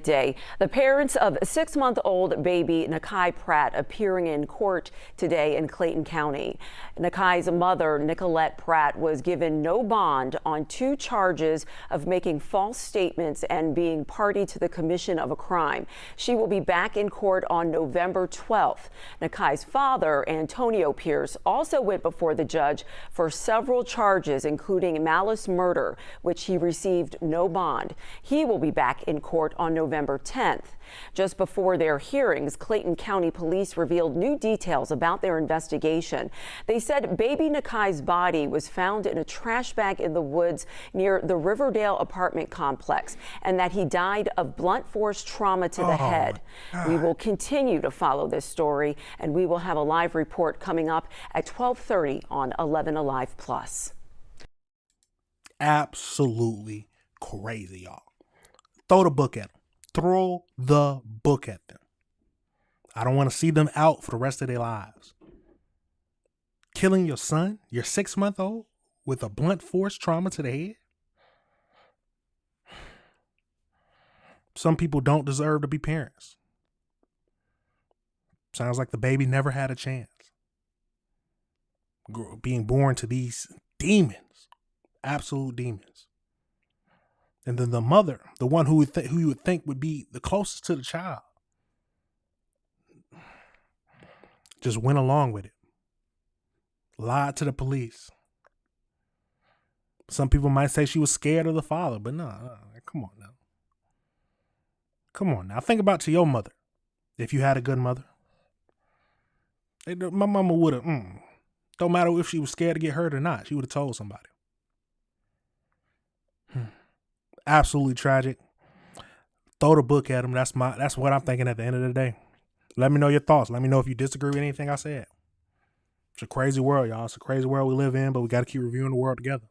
Day. The parents of 6-month-old baby Nakai Pratt appearing in court today in Clayton County. Nakai's mother, Nicolette Pratt, was given no bond on 2 charges of making false statements and being party to the commission of a crime. She will be back in court on November 12th. Nakai's father, Antonio Pierce, also went before the judge for several charges, including malice murder, which he received no bond. He will be back in court on November 10th. Just before their hearings, Clayton County Police revealed new details about their investigation. They said baby Nakai's body was found in a trash bag in the woods near the Riverdale apartment complex, and that he died of blunt force trauma to the head. We will continue to follow this story, and we will have a live report coming up at 12:30 on 11 Alive Plus. Absolutely crazy, y'all. Throw the book at them. Throw the book at them. I don't want to see them out for the rest of their lives. Killing your son, your 6-month-old, with a blunt force trauma to the head. Some people don't deserve to be parents. Sounds like the baby never had a chance. Being born to these demons, absolute demons. And then the mother, the one who you would think would be the closest to the child, just went along with it. Lied to the police. Some people might say she was scared of the father, but no, come on now. Come on now. Think about to your mother. If you had a good mother. My mama would have, don't matter if she was scared to get hurt or not, she would have told somebody. Absolutely tragic. Throw the book at him. That's what I'm thinking at the end of the day. Let me know your thoughts. Let me know if you disagree with anything I said. It's a crazy world, y'all. It's a crazy world we live in, but we got to keep reviewing the world together.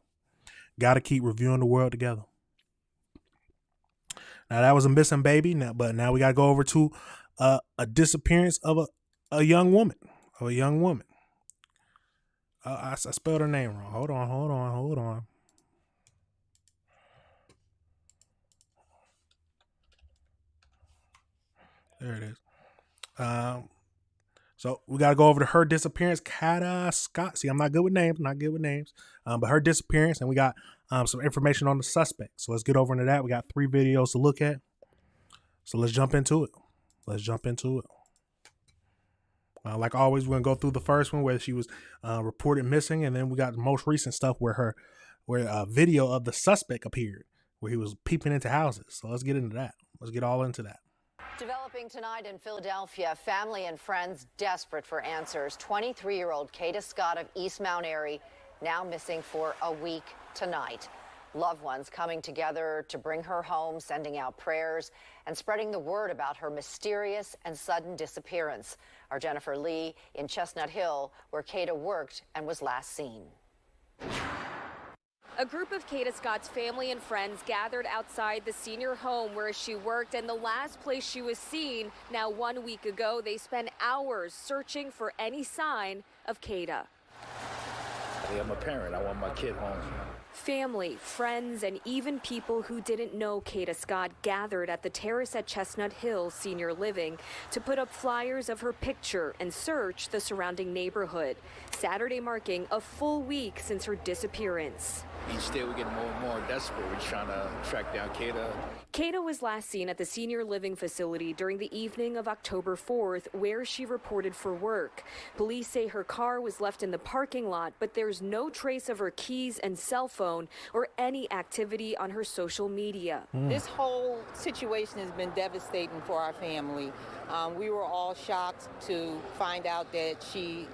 Got to keep reviewing the world together. Now, that was a missing baby, but now we got to go over to a disappearance of a young woman. I spelled her name wrong. Hold on. There it is. So we got to go over to her disappearance. Kada Scott. See, I'm not good with names. But her disappearance, and we got some information on the suspect. So let's get over into that. We got 3 videos to look at. So let's jump into it. Like always, we're gonna go through the first one where she was reported missing, and then we got the most recent stuff where a video of the suspect appeared, where he was peeping into houses. So let's get into that. Let's get all into that. Developing tonight in Philadelphia, family and friends desperate for answers. 23-year-old Kada Scott of East Mount Airy now missing for a week tonight. Loved ones coming together to bring her home, sending out prayers and spreading the word about her mysterious and sudden disappearance. Our Jennifer Lee in Chestnut Hill, where Kada worked and was last seen. A group of Kada Scott's family and friends gathered outside the senior home where she worked, and the last place she was seen now 1 week ago. They spent hours searching for any sign of Kada. I'm a parent. I want my kid home. Family, friends, and even people who didn't know Kada Scott gathered at the terrace at Chestnut Hill Senior Living to put up flyers of her picture and search the surrounding neighborhood. Saturday marking a full week since her disappearance. Each day we get more and more desperate. We're trying to track down Kada. Kada was last seen at the senior living facility during the evening of October 4th, where she reported for work. Police say her car was left in the parking lot, but there's no trace of her keys and cell phone or any activity on her social media. This whole situation has been devastating for our family. We were all shocked to find out that she,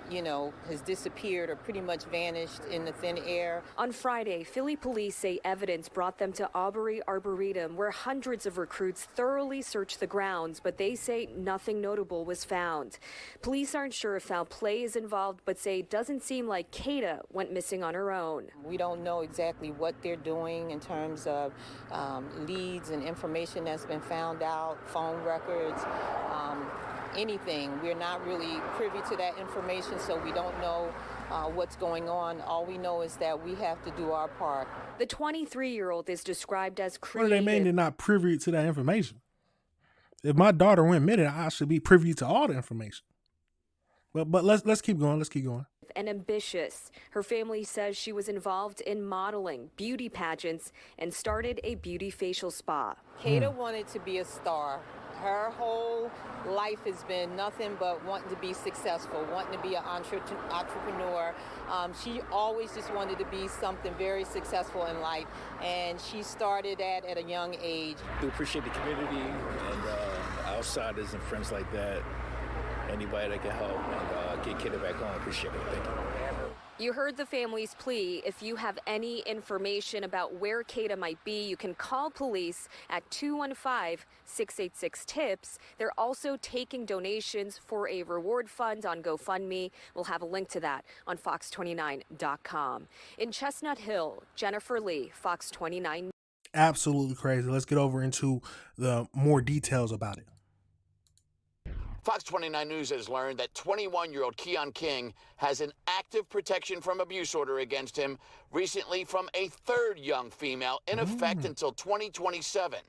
has disappeared or pretty much vanished in the thin air. On Friday, Philly police say evidence brought them to Aubrey Arboretum, where hundreds of recruits thoroughly searched the grounds, but they say nothing notable was found. Police aren't sure if foul play is involved, but say it doesn't seem like Kada went missing on her own. We don't know exactly what they're doing in terms of leads and information that's been found out, phone records, anything. We're not really privy to that information, so we don't know what's going on. All we know is that we have to do our part. The 23-year-old is described as What do they mean they're not privy to that information? If my daughter went missing, I should be privy to all the information. But let's keep going. Let's keep going. And ambitious. Her family says she was involved in modeling, beauty pageants, and started a beauty facial spa. Kada wanted to be a star. Her whole life has been nothing but wanting to be successful, wanting to be an entrepreneur. She always just wanted to be something very successful in life, and she started that at a young age. We appreciate the community and outsiders and friends like that. Anybody that can help and get Kada back home, appreciate it. Thank you. You heard the family's plea. If you have any information about where Kada might be, you can call police at 215-686-TIPS. They're also taking donations for a reward fund on GoFundMe. We'll have a link to that on fox29.com. In Chestnut Hill, Jennifer Lee, Fox 29. Absolutely crazy. Let's get over into the more details about it. Fox 29 News has learned that 21-year-old Keon King has an active protection from abuse order against him recently from a third young female in effect until 2027.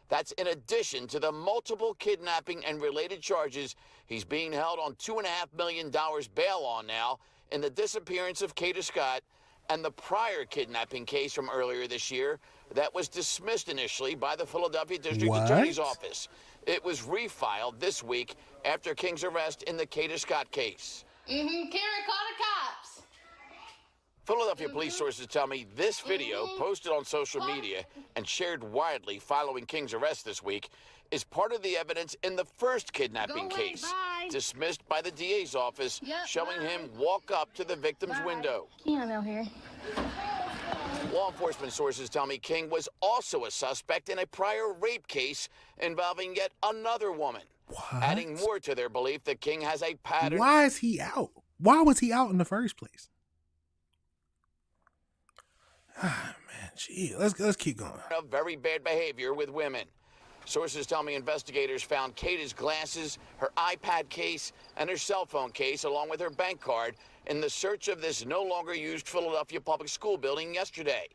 That's in addition to the multiple kidnapping and related charges he's being held on $2.5 million bail on now in the disappearance of Kada Scott and the prior kidnapping case from earlier this year that was dismissed initially by the Philadelphia District Attorney's Office. It was refiled this week after King's arrest in the Kada Scott case. Karen, call the cops. Philadelphia police sources tell me this video, posted on social media and shared widely following King's arrest this week, is part of the evidence in the first kidnapping case, dismissed by the DA's office, showing him walk up to the victim's window. Keon out here. Law enforcement sources tell me King was also a suspect in a prior rape case involving yet another woman, adding more to their belief that King has a pattern. Why is he out? Why was he out in the first place? Ah, man, gee, let's keep going. Of very bad behavior with women. Sources tell me investigators found Kada's glasses, her iPad case, and her cell phone case, along with her bank card, in the search of this no longer used Philadelphia public school building yesterday.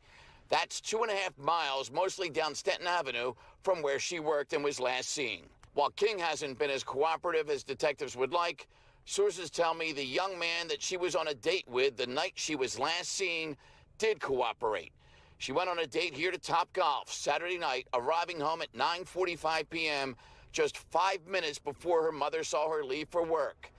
That's 2.5 miles, mostly down Stanton Avenue, from where she worked and was last seen. While King hasn't been as cooperative as detectives would like, sources tell me the young man that she was on a date with the night she was last seen did cooperate. She went on a date here to Topgolf Saturday night, arriving home at 9:45 p.m., just 5 minutes before her mother saw her leave for work.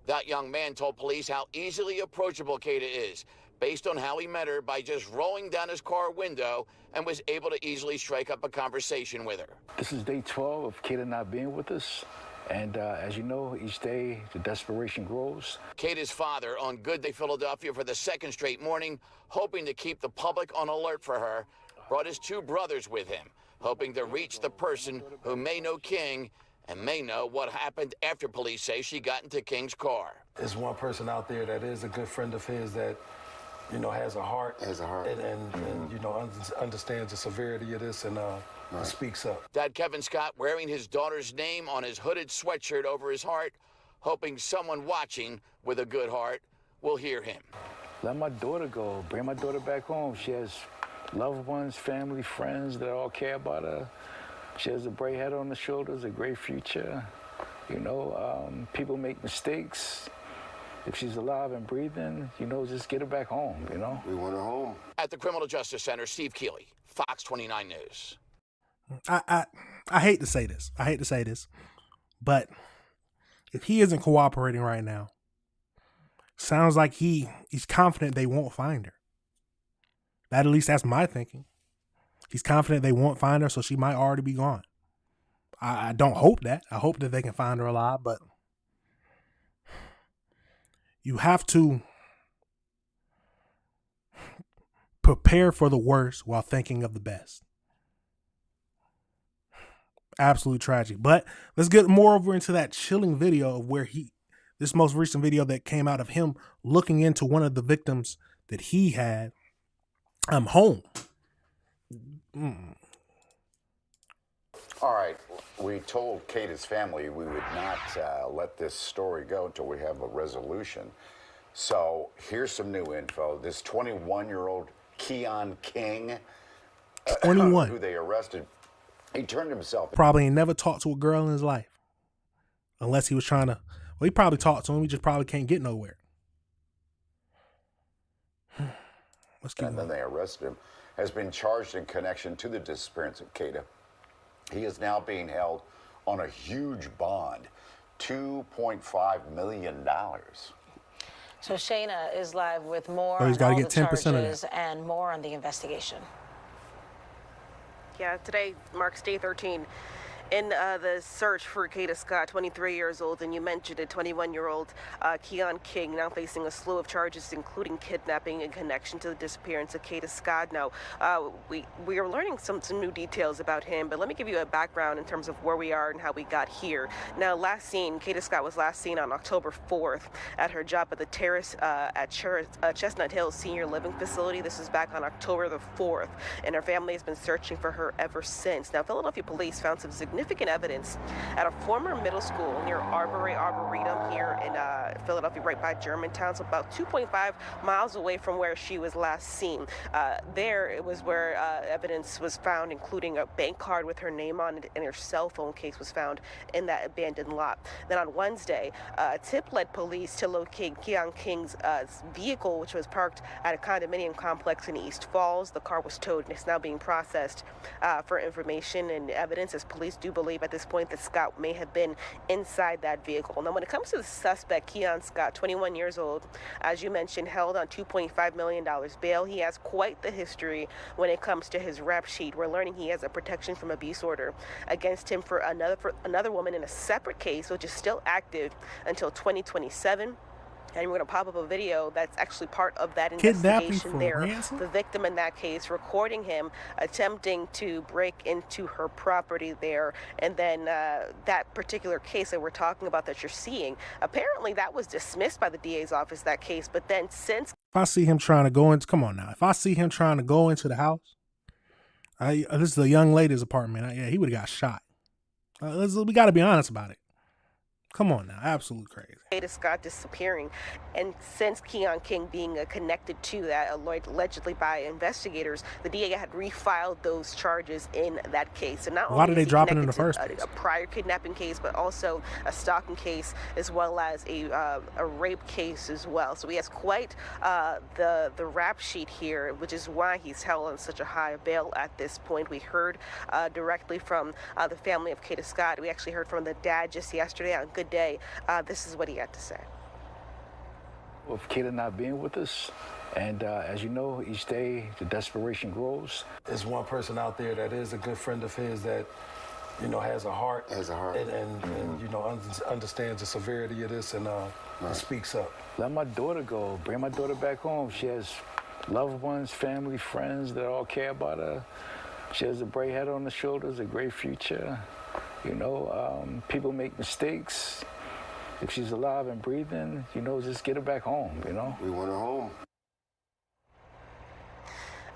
That young man told police how easily approachable Kada is, based on how he met her by just rolling down his car window and was able to easily strike up a conversation with her. This is day 12 of Kada not being with us. And as you know, each day the desperation grows. Kada's father on Good Day Philadelphia for the second straight morning, hoping to keep the public on alert for her, brought his two brothers with him, hoping to reach the person who may know King and may know what happened after police say she got into King's car. There's one person out there that is a good friend of his that, you know, has a heart. And you know, understands the severity of this and speaks up. Dad Kevin Scott wearing his daughter's name on his hooded sweatshirt over his heart, hoping someone watching with a good heart will hear him. Let my daughter go. Bring my daughter back home. She has loved ones, family, friends that all care about her. She has a bright head on the shoulders, a great future. You know, people make mistakes. If she's alive and breathing, you know, just get her back home, you know? We want her home. At the Criminal Justice Center, Steve Keeley, Fox 29 News. I hate to say this. I hate to say this. But if he isn't cooperating right now, sounds like he's confident they won't find her. At least that's my thinking. He's confident they won't find her, so she might already be gone. I don't hope that. I hope that they can find her alive, but you have to prepare for the worst while thinking of the best. Absolutely tragic. But let's get more over into that chilling video of where this most recent video that came out of him looking into one of the victims that he had home. All right. We told Kada's family we would not let this story go until we have a resolution. So here's some new info. This 21-year-old Keon King, 21, who they arrested He turned himself. Probably ain't never talked to a girl in his life. Unless he was trying to, well, he probably talked to him. He just probably can't get nowhere. Let's keep And going. then they arrested him. Has been charged in connection to the disappearance of Kada. He is now being held on a huge bond, $2.5 million. So Shayna is live with more Oh, he's on gotta all get the 10% of that. charges and more on the investigation. Yeah, today marks day 13 in the search for Kada Scott, 23 years old, and you mentioned it, 21-year-old Keon King, now facing a slew of charges, including kidnapping in connection to the disappearance of Kada Scott. Now, we are learning some new details about him, but let me give you a background in terms of where we are and how we got here. Now, Kada Scott was last seen on October 4th at her job at the Terrace at Chestnut Hill Senior Living Facility. This is back on October the 4th, and her family has been searching for her ever since. Now, Philadelphia police found some significant evidence at a former middle school near Arboretum here in Philadelphia, right by Germantown, so about 2.5 miles away from where she was last seen. There, it was where evidence was found, including a bank card with her name on it, and her cell phone case was found in that abandoned lot. Then on Wednesday, a tip led police to locate Keon King's vehicle, which was parked at a condominium complex in East Falls. The car was towed and is now being processed for information and evidence, as police do believe at this point that Scott may have been inside that vehicle. Now, when it comes to the suspect, Keon Scott, 21 years old, as you mentioned, held on $2.5 million bail. He has quite the history when it comes to his rap sheet. We're learning he has a protection from abuse order against him for another woman in a separate case, which is still active until 2027. And we're going to pop up a video that's actually part of that investigation there. Ransom? The victim in that case recording him attempting to break into her property there. And then that particular case that we're talking about that you're seeing, apparently that was dismissed by the DA's office, that case. But then since... If I see him trying to go into, come on now. If I see him trying to go into the house, this is a young lady's apartment. Yeah, he would have got shot. We got to be honest about it. Come on now, absolutely crazy. Kada Scott disappearing, and since Keon King being connected to that, allegedly by investigators, the DA had refiled those charges in that case. And not Why did they drop it in the connected first to place? a prior kidnapping case, but also a stalking case, as well as a rape case as well. So he has quite the rap sheet here, which is why he's held on such a high bail at this point. We heard directly from the family of Kada Scott. We actually heard from the dad just yesterday on Good Day. This is what he had to say. With Kada not being with us, and as you know, each day the desperation grows. There's one person out there that is a good friend of his that, you know, has a heart. And you know, understands the severity of this and speaks up. Let my daughter go. Bring my daughter back home. She has loved ones, family, friends that all care about her. She has a bright head on the shoulders, a great future. You know, people make mistakes. If she's alive and breathing, you know, just get her back home, you know? We want her home.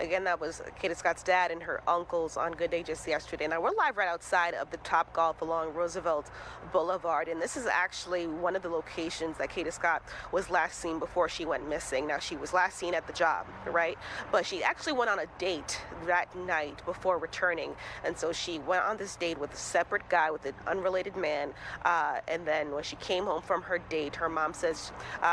Again, that was Kada Scott's dad and her uncles on Good Day just yesterday. Now, we're live right outside of the Top Golf along Roosevelt Boulevard, and this is actually one of the locations that Kada Scott was last seen before she went missing. Now, she was last seen at the job, right? But she actually went on a date that night before returning, and so she went on this date with a separate guy, with an unrelated man, and then when she came home from her date, her mom says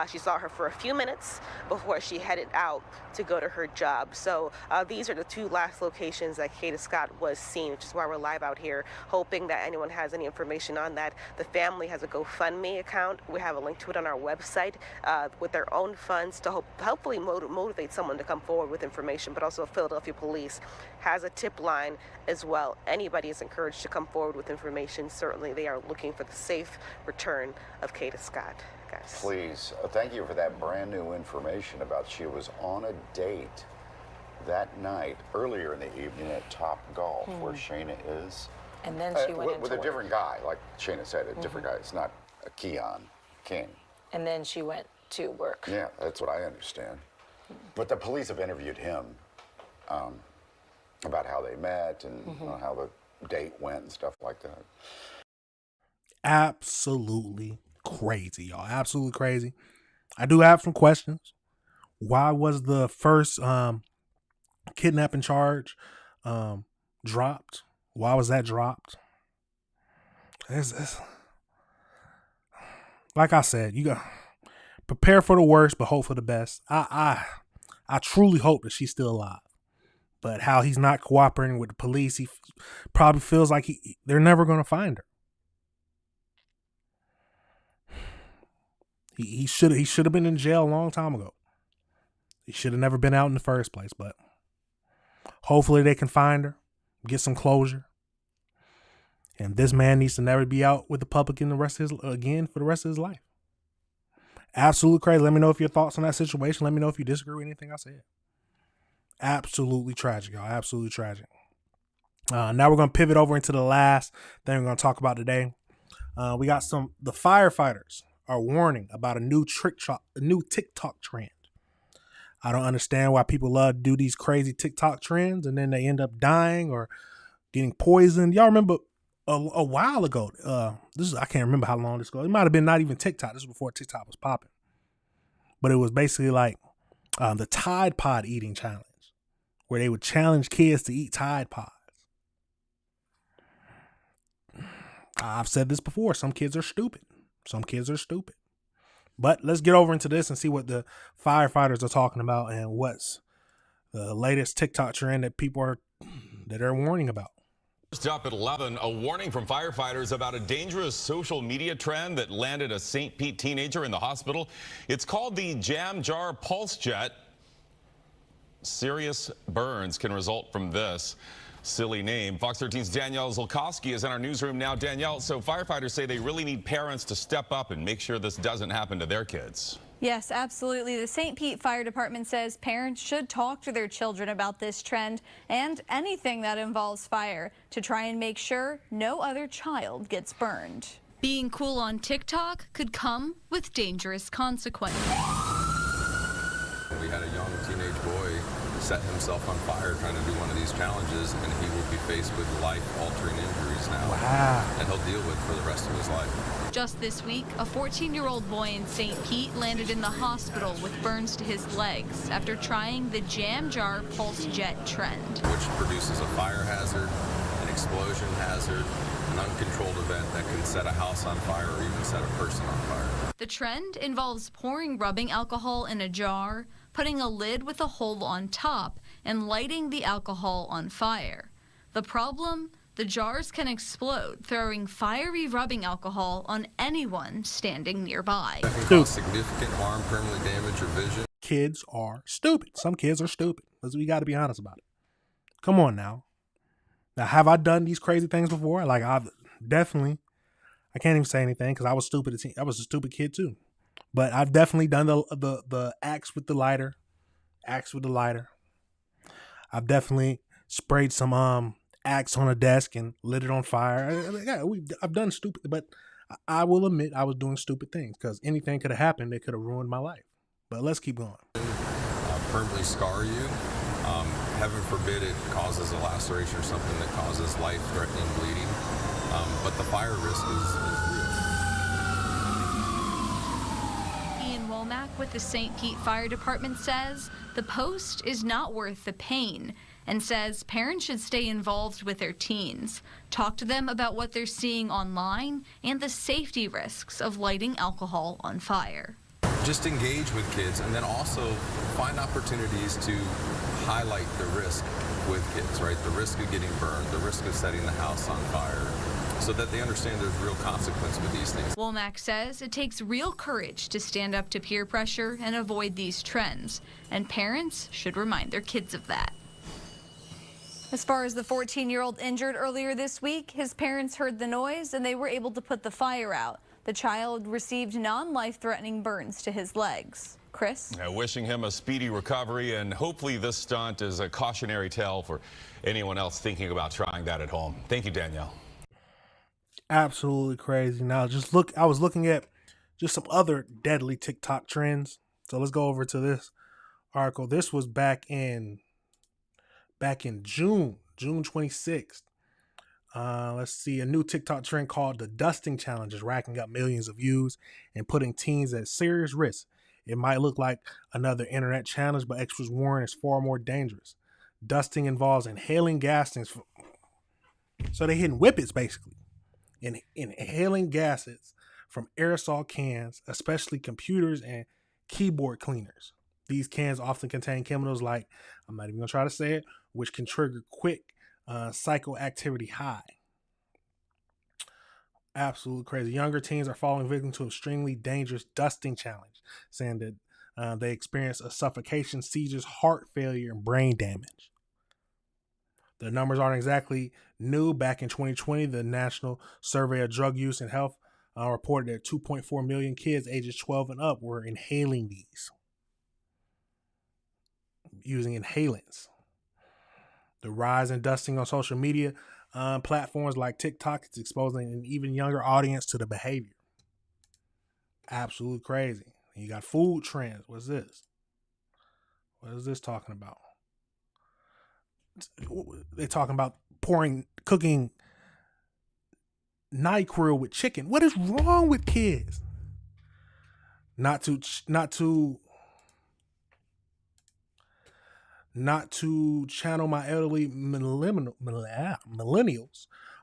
she saw her for a few minutes before she headed out to go to her job. So these are the two last locations that Kada Scott was seen, which is why we're live out here, hoping that anyone has any information on that. The family has a GoFundMe account. We have a link to it on our website with their own funds to hopefully motivate someone to come forward with information, but also Philadelphia Police has a tip line as well. Anybody is encouraged to come forward with information. Certainly they are looking for the safe return of Kada Scott. Guys. Please, thank you for that brand new information about she was on a date that night, earlier in the evening at Top Golf, where Shayna is. And then she went with a different guy, like Shayna said, a different guy. It's not a Keon King. And then she went to work. Yeah, that's what I understand. But the police have interviewed him about how they met and how the date went and stuff like that. Absolutely crazy, y'all. Absolutely crazy. I do have some questions. Why was the first kidnapping charge dropped? Why was that dropped? It's, like I said, you got prepare for the worst, but hope for the best. I truly hope that she's still alive. But how he's not cooperating with the police, he probably feels like they're never going to find her. He should have been in jail a long time ago. He should have never been out in the first place. But hopefully they can find her, get some closure. And this man needs to never be out with the public for the rest of his life. Absolutely crazy. Let me know if your thoughts on that situation. Let me know if you disagree with anything I said. Absolutely tragic, y'all. Absolutely tragic. Now we're going to pivot over into the last thing we're going to talk about today. We got the firefighters are warning about a new TikTok trend. I don't understand why people love to do these crazy TikTok trends and then they end up dying or getting poisoned. Y'all remember a while ago, I can't remember how long this ago. It might have been not even TikTok. This was before TikTok was popping. But it was basically like the Tide Pod eating challenge, where they would challenge kids to eat Tide Pods. I've said this before. Some kids are stupid. But let's get over into this and see what the firefighters are talking about and what's the latest TikTok trend that they're warning about. First up at 11, a warning from firefighters about a dangerous social media trend that landed a St. Pete teenager in the hospital. It's called the Jam Jar Pulse Jet. Serious burns can result from this. Silly name. Fox 13's Danielle Zulkowski is in our newsroom now. Danielle, so firefighters say they really need parents to step up and make sure this doesn't happen to their kids. Yes, absolutely. The St. Pete Fire Department says parents should talk to their children about this trend and anything that involves fire to try and make sure no other child gets burned. Being cool on TikTok could come with dangerous consequences. We had a young teenage boy set himself on fire trying to do one of these challenges, and he will be faced with life-altering injuries now. Wow. That he'll deal with for the rest of his life. Just this week, a 14-year-old boy in St. Pete landed in the hospital with burns to his legs after trying the Jam Jar Pulse Jet trend, which produces a fire hazard, an explosion hazard, an uncontrolled event that can set a house on fire or even set a person on fire. The trend involves pouring rubbing alcohol in a jar, putting a lid with a hole on top, and lighting the alcohol on fire. The problem? The jars can explode, throwing fiery rubbing alcohol on anyone standing nearby. That can cause significant harm, permanent damage, or vision. Kids are stupid. Some kids are stupid. We got to be honest about it. Come on now. Now, have I done these crazy things before? Like, I can't even say anything because I was stupid. I was a stupid kid too. But I've definitely done the axe with the lighter. I've definitely sprayed some axe on a desk and lit it on fire. I've done stupid, but I will admit I was doing stupid things because anything could have happened that could have ruined my life. But let's keep going. Permanently scar you. Heaven forbid it causes a laceration or something that causes life-threatening bleeding. But the fire risk is real. Ian Womack with the St. Pete Fire Department says the post is not worth the pain and says parents should stay involved with their teens, talk to them about what they're seeing online and the safety risks of lighting alcohol on fire. Just engage with kids and then also find opportunities to highlight the risk with kids, right? The risk of getting burned, the risk of setting the house on fire, so that they understand there's real consequence with these things. Womack says it takes real courage to stand up to peer pressure and avoid these trends, and parents should remind their kids of that. As far as the 14-year-old injured earlier this week, his parents heard the noise and they were able to put the fire out. The child received non-life-threatening burns to his legs. Chris? Wishing him a speedy recovery, and hopefully this stunt is a cautionary tale for anyone else thinking about trying that at home. Thank you, Danielle. Absolutely crazy. Now, I was looking at just some other deadly TikTok trends. So let's go over to this article. This was back in June 26th. Let's see, a new TikTok trend called the dusting challenge is racking up millions of views and putting teens at serious risk. It might look like another internet challenge, but experts warn it's far more dangerous. Dusting involves inhaling gases So they're hitting whippets basically, and inhaling gases from aerosol cans, especially computers and keyboard cleaners. These cans often contain chemicals like, I'm not even gonna try to say it, which can trigger quick psychoactivity high. Absolutely crazy. Younger teens are falling victim to extremely dangerous dusting challenge, saying that they experience a suffocation, seizures, heart failure, and brain damage. The numbers aren't exactly new. Back in 2020, the National Survey of Drug Use and Health reported that 2.4 million kids ages 12 and up were inhaling these, using inhalants. The rise in dusting on social media platforms like TikTok is exposing an even younger audience to the behavior. Absolutely crazy. You got food trends. What's this? What is this talking about? They're talking about cooking NyQuil with chicken. What is wrong with kids? Not to channel my elderly millennials,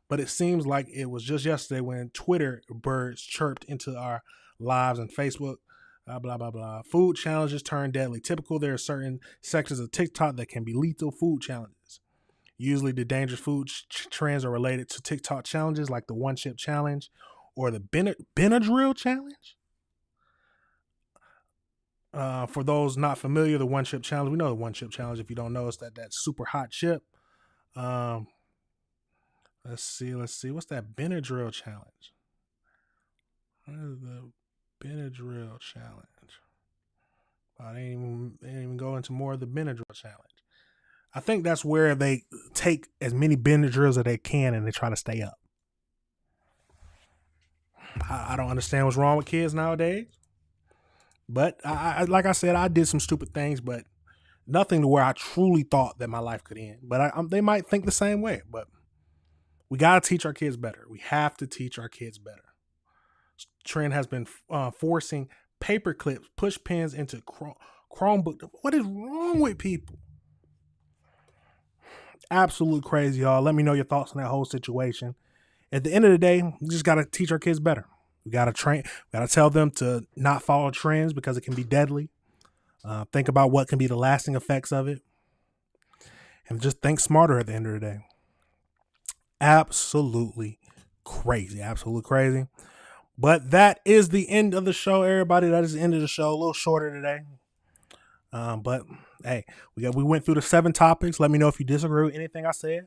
but it seems like it was just yesterday when Twitter birds chirped into our lives and Facebook. Blah, blah, blah. Food challenges turn deadly. Typical, there are certain sections of TikTok that can be lethal food challenges. Usually the dangerous food trends are related to TikTok challenges like the one chip challenge or the Benadryl challenge. For those not familiar, the one chip challenge, we know the one chip challenge. If you don't know, it's that super hot chip. Let's see. What's that Benadryl challenge? What is the Benadryl challenge? I didn't even go into more of the Benadryl challenge. I think that's where they take as many Benadryls as they can and they try to stay up. I don't understand what's wrong with kids nowadays. But I like I said, I did some stupid things, but nothing to where I truly thought that my life could end. But they might think the same way. But we got to teach our kids better. We have to teach our kids better. Trend has been forcing paper clips, push pins into Chromebook. What is wrong with people? Absolute crazy, y'all. Let me know your thoughts on that whole situation. At the end of the day, we just got to teach our kids better. We got to train. We got to tell them to not follow trends because it can be deadly. Think about what can be the lasting effects of it. And just think smarter at the end of the day. Absolutely crazy. Absolutely crazy. But that is the end of the show, everybody. That is the end of the show. A little shorter today. But hey, we went through the 7 topics. Let me know if you disagree with anything I said.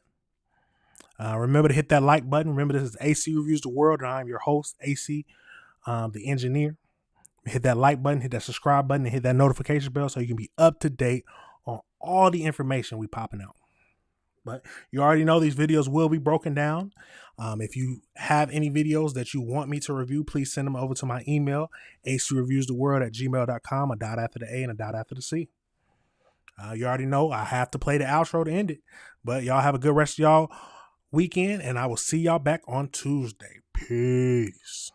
Remember to hit that like button. Remember, this is AC Reviews the World, and I'm your host, AC, the engineer. Hit that like button, hit that subscribe button, and hit that notification bell so you can be up to date on all the information we popping out. But you already know these videos will be broken down. If you have any videos that you want me to review, please send them over to my email, acreviewstheworld@gmail.com, a dot after the A and a dot after the C. You already know I have to play the outro to end it. But y'all have a good rest of y'all weekend, and I will see y'all back on Tuesday. Peace.